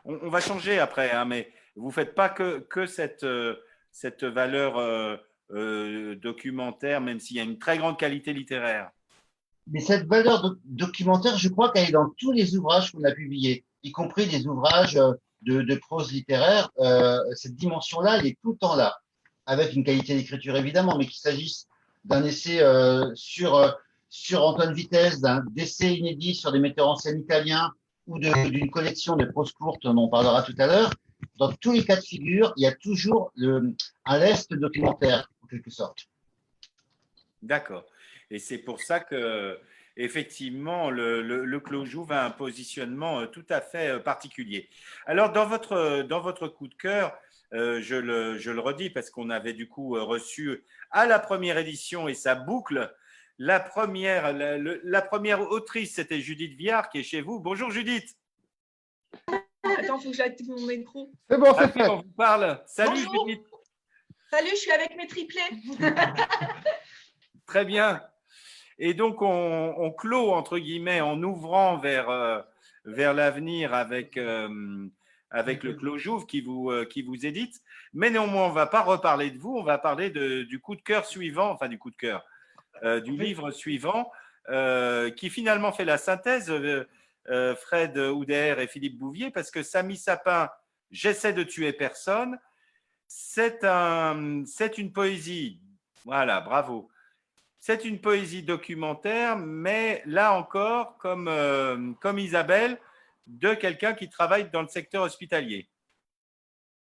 on va changer après, hein, mais vous faites pas que cette valeur documentaire, même s'il y a une très grande qualité littéraire. Mais cette valeur documentaire, je crois qu'elle est dans tous les ouvrages qu'on a publiés, y compris les ouvrages de prose littéraire. Cette dimension-là, elle est tout le temps là, avec une qualité d'écriture évidemment, mais qu'il s'agisse d'un essai sur Antoine Vitesse, d'un essai inédit sur des metteurs en scène italiens ou d'une collection de prose courte dont on parlera tout à l'heure, dans tous les cas de figure, il y a toujours un lest documentaire, en quelque sorte. D'accord. Et c'est pour ça que, effectivement, le Clos Jouve a un positionnement tout à fait particulier. Alors, dans votre coup de cœur, je le redis parce qu'on avait du coup reçu à la première édition et ça boucle. La première autrice, c'était Judith Viard qui est chez vous. Bonjour Judith. Attends, il faut que j'active mon micro. C'est bon, c'est fait. On vous parle. Salut Bonjour. Judith. Salut, je suis avec mes triplés. Très bien. Et donc, on clôt, entre guillemets, en ouvrant vers l'avenir avec le Clos Jouve qui vous édite. Mais néanmoins, on ne va pas reparler de vous, on va parler du coup de cœur suivant, enfin du coup de cœur, du livre suivant, qui finalement fait la synthèse, Fred Houder et Philippe Bouvier, parce que Samy Sapin, J'essaie de tuer personne, c'est une poésie, voilà, bravo. C'est une poésie documentaire, mais là encore, comme Isabelle, de quelqu'un qui travaille dans le secteur hospitalier.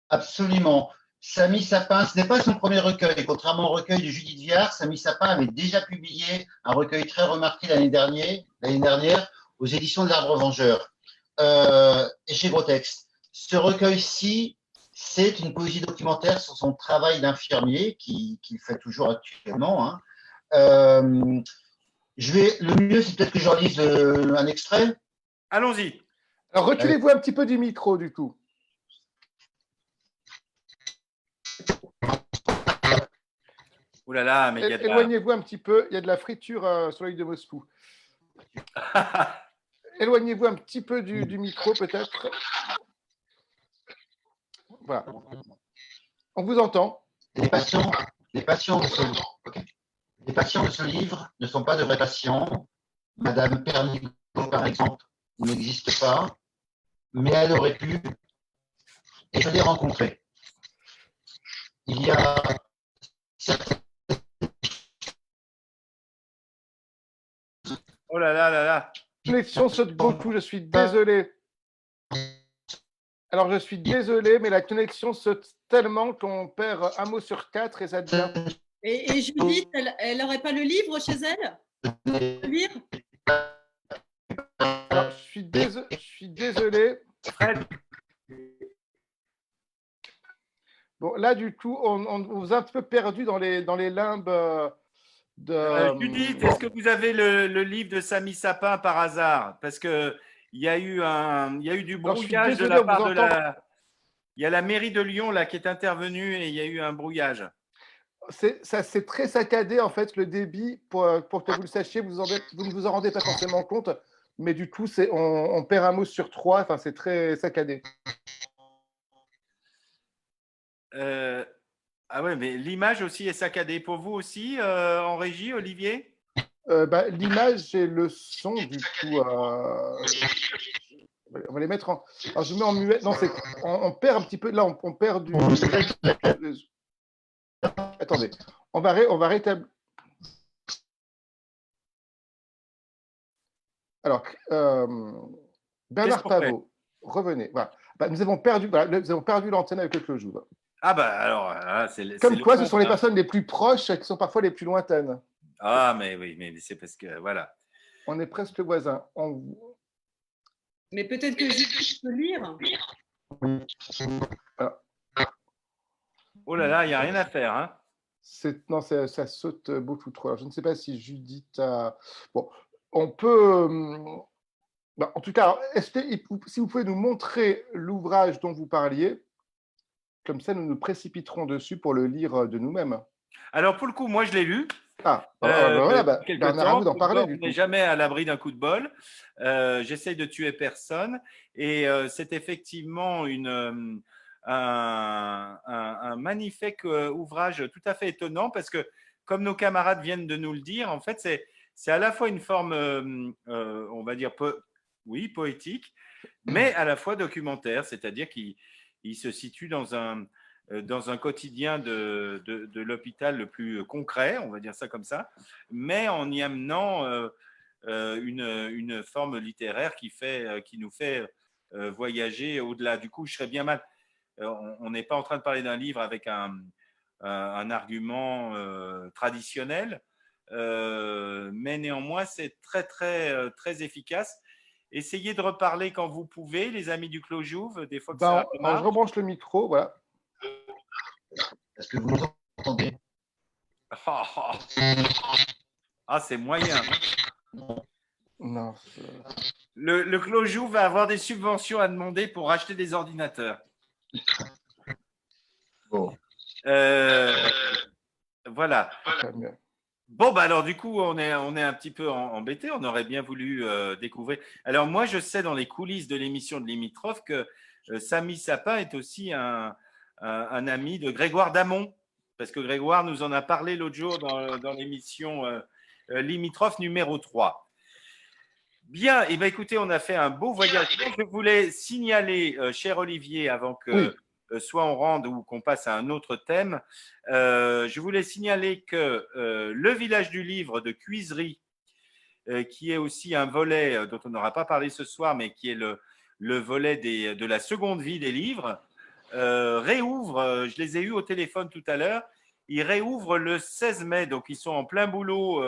Absolument. Samy Sapin, ce n'est pas son premier recueil. Contrairement au recueil de Judith Viard, Samy Sapin avait déjà publié un recueil très remarqué l'année dernière aux éditions de l'Arbre Vengeur et chez Gros Texte. Ce recueil-ci, c'est une poésie documentaire sur son travail d'infirmier qu'il fait toujours actuellement, hein. Le mieux, c'est peut-être que je relise un extrait. Allons-y. Alors, reculez-vous un petit peu du micro, du coup. Ouh là là, mais il y a de la... Éloignez-vous un petit peu, il y a de la friture sur l'œil de Moscou. Éloignez-vous un petit peu du micro, peut-être. Voilà. On vous entend. Les patients de ce livre ne sont pas de vrais patients. Madame Pernigo, par exemple, n'existe pas, mais elle aurait pu, et je l'ai rencontrée. Il y a certaines... Oh là là là là. La connexion saute beaucoup, je suis désolé. Alors, je suis désolé, mais la connexion saute tellement qu'on perd un mot sur 4 et ça devient... Et Judith, elle n'aurait pas le livre chez elle? Lire? Alors, je suis désolé. Bon, là, du coup, on vous a un petit peu perdu dans les limbes de... Judith, est-ce que vous avez le livre de Samy Sapin par hasard? Parce qu'il y a eu du brouillage de la part de la... Il y a la mairie de Lyon là, qui est intervenue et il y a eu un brouillage. C'est très saccadé, en fait, le débit. Pour que vous le sachiez, vous ne vous en rendez pas forcément compte. Mais du coup, on perd un mot sur 3. Enfin, c'est très saccadé. Ah ouais, mais l'image aussi est saccadée. Pour vous aussi, en régie, Olivier? L'image et le son, du coup... On va les mettre en... Alors, je mets en muet. Non, on perd un petit peu... Là, on perd du... Attendez. On va rétablir... Alors, Bernard Pavot, revenez. Voilà. Nous avons perdu l'antenne avec le clojouve. Ah bah alors, là, c'est comme quoi, ce sont les personnes les plus proches qui sont parfois les plus lointaines. Ah, mais oui, mais c'est parce que, voilà. On est presque voisins. Mais peut-être que Judith peut lire. Voilà. Oh là là, il n'y a rien à faire. Hein. Non, ça saute beaucoup trop. Alors, je ne sais pas si Judith a... Bon, on peut... en tout cas, si vous pouvez nous montrer l'ouvrage dont vous parliez, comme ça, nous nous précipiterons dessus pour le lire de nous-mêmes. Alors, pour le coup, moi, je l'ai lu. Bernard, à vous d'en parler. On n'est jamais à l'abri d'un coup de bol. J'essaye de tuer personne. Et c'est effectivement un magnifique ouvrage tout à fait étonnant parce que, comme nos camarades viennent de nous le dire, en fait, c'est à la fois une forme, on va dire, poétique, mais à la fois documentaire, c'est-à-dire qu'il se situe dans un quotidien de l'hôpital le plus concret, on va dire ça comme ça, mais en y amenant une forme littéraire qui nous fait voyager au-delà. Du coup, je serais bien mal. On n'est pas en train de parler d'un livre avec un argument traditionnel, mais néanmoins, c'est très, très, très efficace. Essayez de reparler quand vous pouvez, les amis du Clojouve, des fois que ça marche. Je rebranche le micro, voilà. Est-ce que vous nous entendez? Ah, c'est moyen. Non. Le Clojouve va avoir des subventions à demander pour acheter des ordinateurs. Bon. Voilà. Bon, bah alors du coup, on est un petit peu embêté. On aurait bien voulu découvrir. Alors moi, je sais dans les coulisses de l'émission de Limitrophe que Samy Sapin est aussi un ami de Grégoire Damon, parce que Grégoire nous en a parlé l'autre jour dans l'émission Limitrophe numéro 3. Bien, et bien écoutez, on a fait un beau voyage. Je voulais signaler, cher Olivier, avant que soit on rende ou qu'on passe à un autre thème, je voulais signaler que le village du livre de Cuisery, qui est aussi un volet dont on n'aura pas parlé ce soir, mais qui est le volet de la seconde vie des livres, réouvre, je les ai eus au téléphone tout à l'heure, ils réouvrent le 16 mai, donc ils sont en plein boulot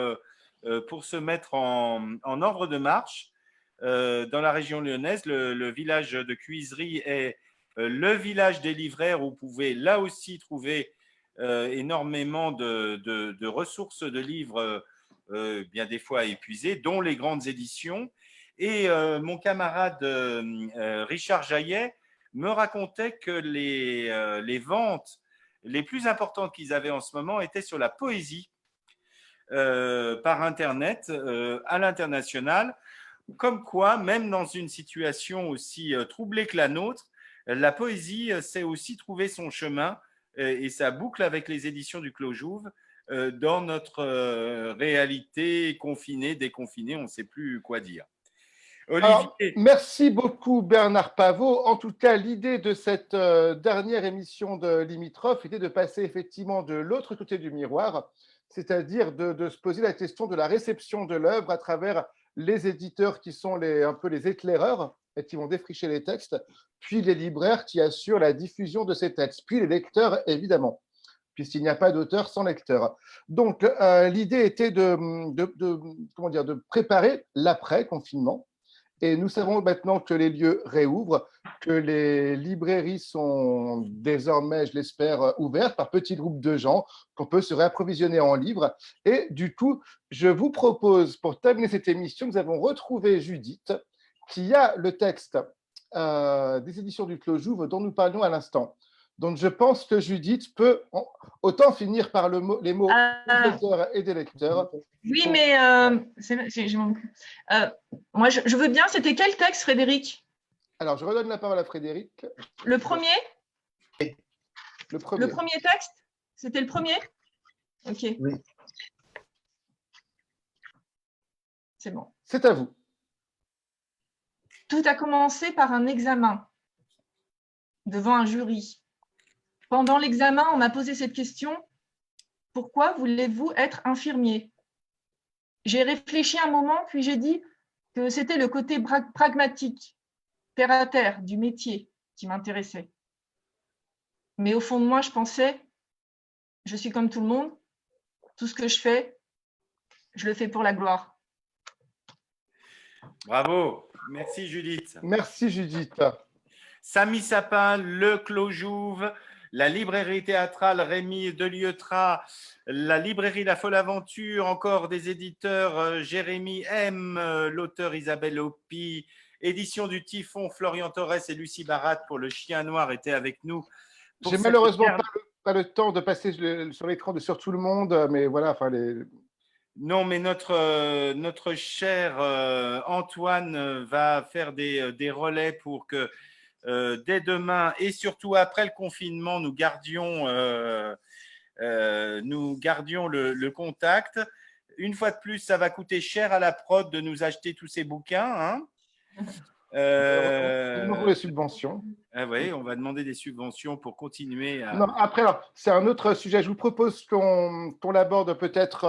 pour se mettre en ordre de marche. Dans la région lyonnaise, le village de Cuisery est le village des livraires où vous pouvez là aussi trouver énormément de ressources de livres bien des fois épuisés, dont les grandes éditions. Et mon camarade Richard Jaillet me racontait que les ventes les plus importantes qu'ils avaient en ce moment étaient sur la poésie par Internet à l'international. Comme quoi, même dans une situation aussi troublée que la nôtre, la poésie sait aussi trouver son chemin et ça boucle avec les éditions du Clos Jouve dans notre réalité confinée, déconfinée, on ne sait plus quoi dire. Olivier. Alors, merci beaucoup Bernard Pavot. En tout cas, l'idée de cette dernière émission de Limitrophe était de passer effectivement de l'autre côté du miroir, c'est-à-dire de se poser la question de la réception de l'œuvre à travers les éditeurs qui sont un peu les éclaireurs et qui vont défricher les textes, puis les libraires qui assurent la diffusion de ces textes, puis les lecteurs évidemment, puisqu'il n'y a pas d'auteur sans lecteur. Donc, l'idée était de préparer l'après-confinement. Et nous savons maintenant que les lieux réouvrent, que les librairies sont désormais, je l'espère, ouvertes par petits groupes de gens, qu'on peut se réapprovisionner en livres. Et du coup, je vous propose, pour terminer cette émission, nous avons retrouvé Judith, qui a le texte des éditions du Clos Jouve dont nous parlions à l'instant. Donc, je pense que Judith peut autant finir par les mots des auteurs et des lecteurs. Oui, mais moi, je veux bien. C'était quel texte, Frédéric? Alors, je redonne la parole à Frédéric. Le premier? Le premier. Le premier texte? C'était le premier? Ok. Oui. C'est bon. C'est à vous. Tout a commencé par un examen devant un jury. Pendant l'examen, on m'a posé cette question: pourquoi voulez-vous être infirmier? J'ai réfléchi un moment, puis j'ai dit que c'était le côté pragmatique, terre à terre du métier qui m'intéressait. Mais au fond de moi, je pensais, je suis comme tout le monde, tout ce que je fais, je le fais pour la gloire. Bravo, merci Judith. Merci Judith. Samy Sapin, Le Clos Jouve, la librairie théâtrale Rémi Delieutrat, la librairie La Folle Aventure, encore des éditeurs Jérémy M, l'auteur Isabelle Hopi, édition du Typhon, Florian Torres et Lucie Barat pour Le Chien Noir étaient avec nous. J'ai malheureusement pas le temps de passer sur l'écran de Sur tout le monde, mais voilà, enfin Non, mais notre cher Antoine va faire des relais pour que dès demain et surtout après le confinement, nous gardions le contact. Une fois de plus, ça va coûter cher à la prod de nous acheter tous ces bouquins. Hein. les subventions. Ah oui, on va demander des subventions pour continuer à… Non, après, c'est un autre sujet. Je vous propose qu'on l'aborde peut-être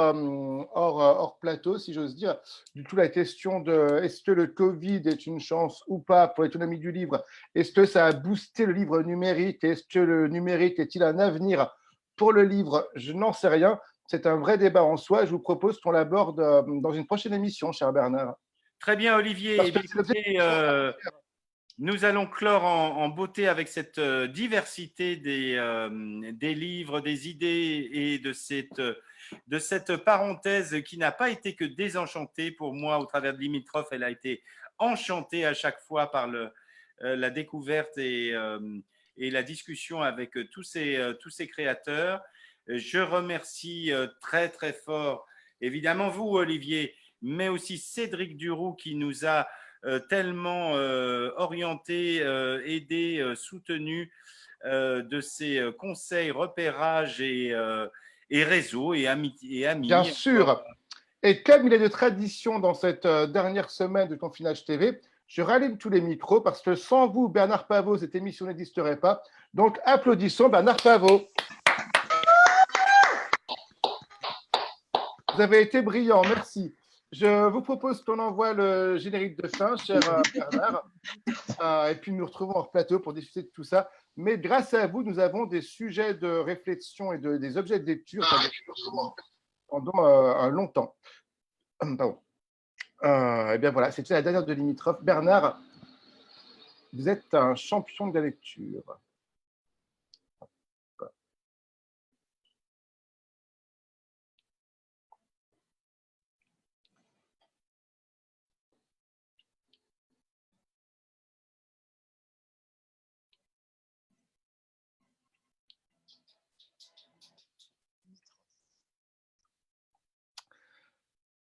hors plateau, si j'ose dire. Du tout, la question de est-ce que le Covid est une chance ou pas pour l'économie du livre? Est-ce que ça a boosté le livre numérique? Est-ce que le numérique est-il un avenir pour le livre? Je n'en sais rien. C'est un vrai débat en soi. Je vous propose qu'on l'aborde dans une prochaine émission, cher Bernard. Très bien, Olivier. Écoutez, nous allons clore en beauté avec cette diversité des livres, des idées et de cette parenthèse qui n'a pas été que désenchantée. Pour moi, au travers de Limitrophe, elle a été enchantée à chaque fois par la découverte et la discussion avec tous ces créateurs. Je remercie très, très fort, évidemment, vous, Olivier, mais aussi Cédric Duroux qui nous a tellement orientés, aidés, soutenus de ses conseils, repérages et réseaux et amis. Bien sûr. Et comme il est de tradition dans cette dernière semaine de Confinage TV, je rallume tous les micros parce que sans vous, Bernard Pavot, cette émission n'existerait pas. Donc, applaudissons Bernard Pavot. Vous avez été brillant, merci. Je vous propose qu'on envoie le générique de fin, cher Bernard, et puis nous nous retrouvons hors plateau pour discuter de tout ça. Mais grâce à vous, nous avons des sujets de réflexion et des objets de lecture pendant un long temps. Pardon. Et bien voilà, c'était la dernière de Limitrophe. Bernard, vous êtes un champion de la lecture.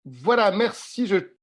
Voilà, merci. Je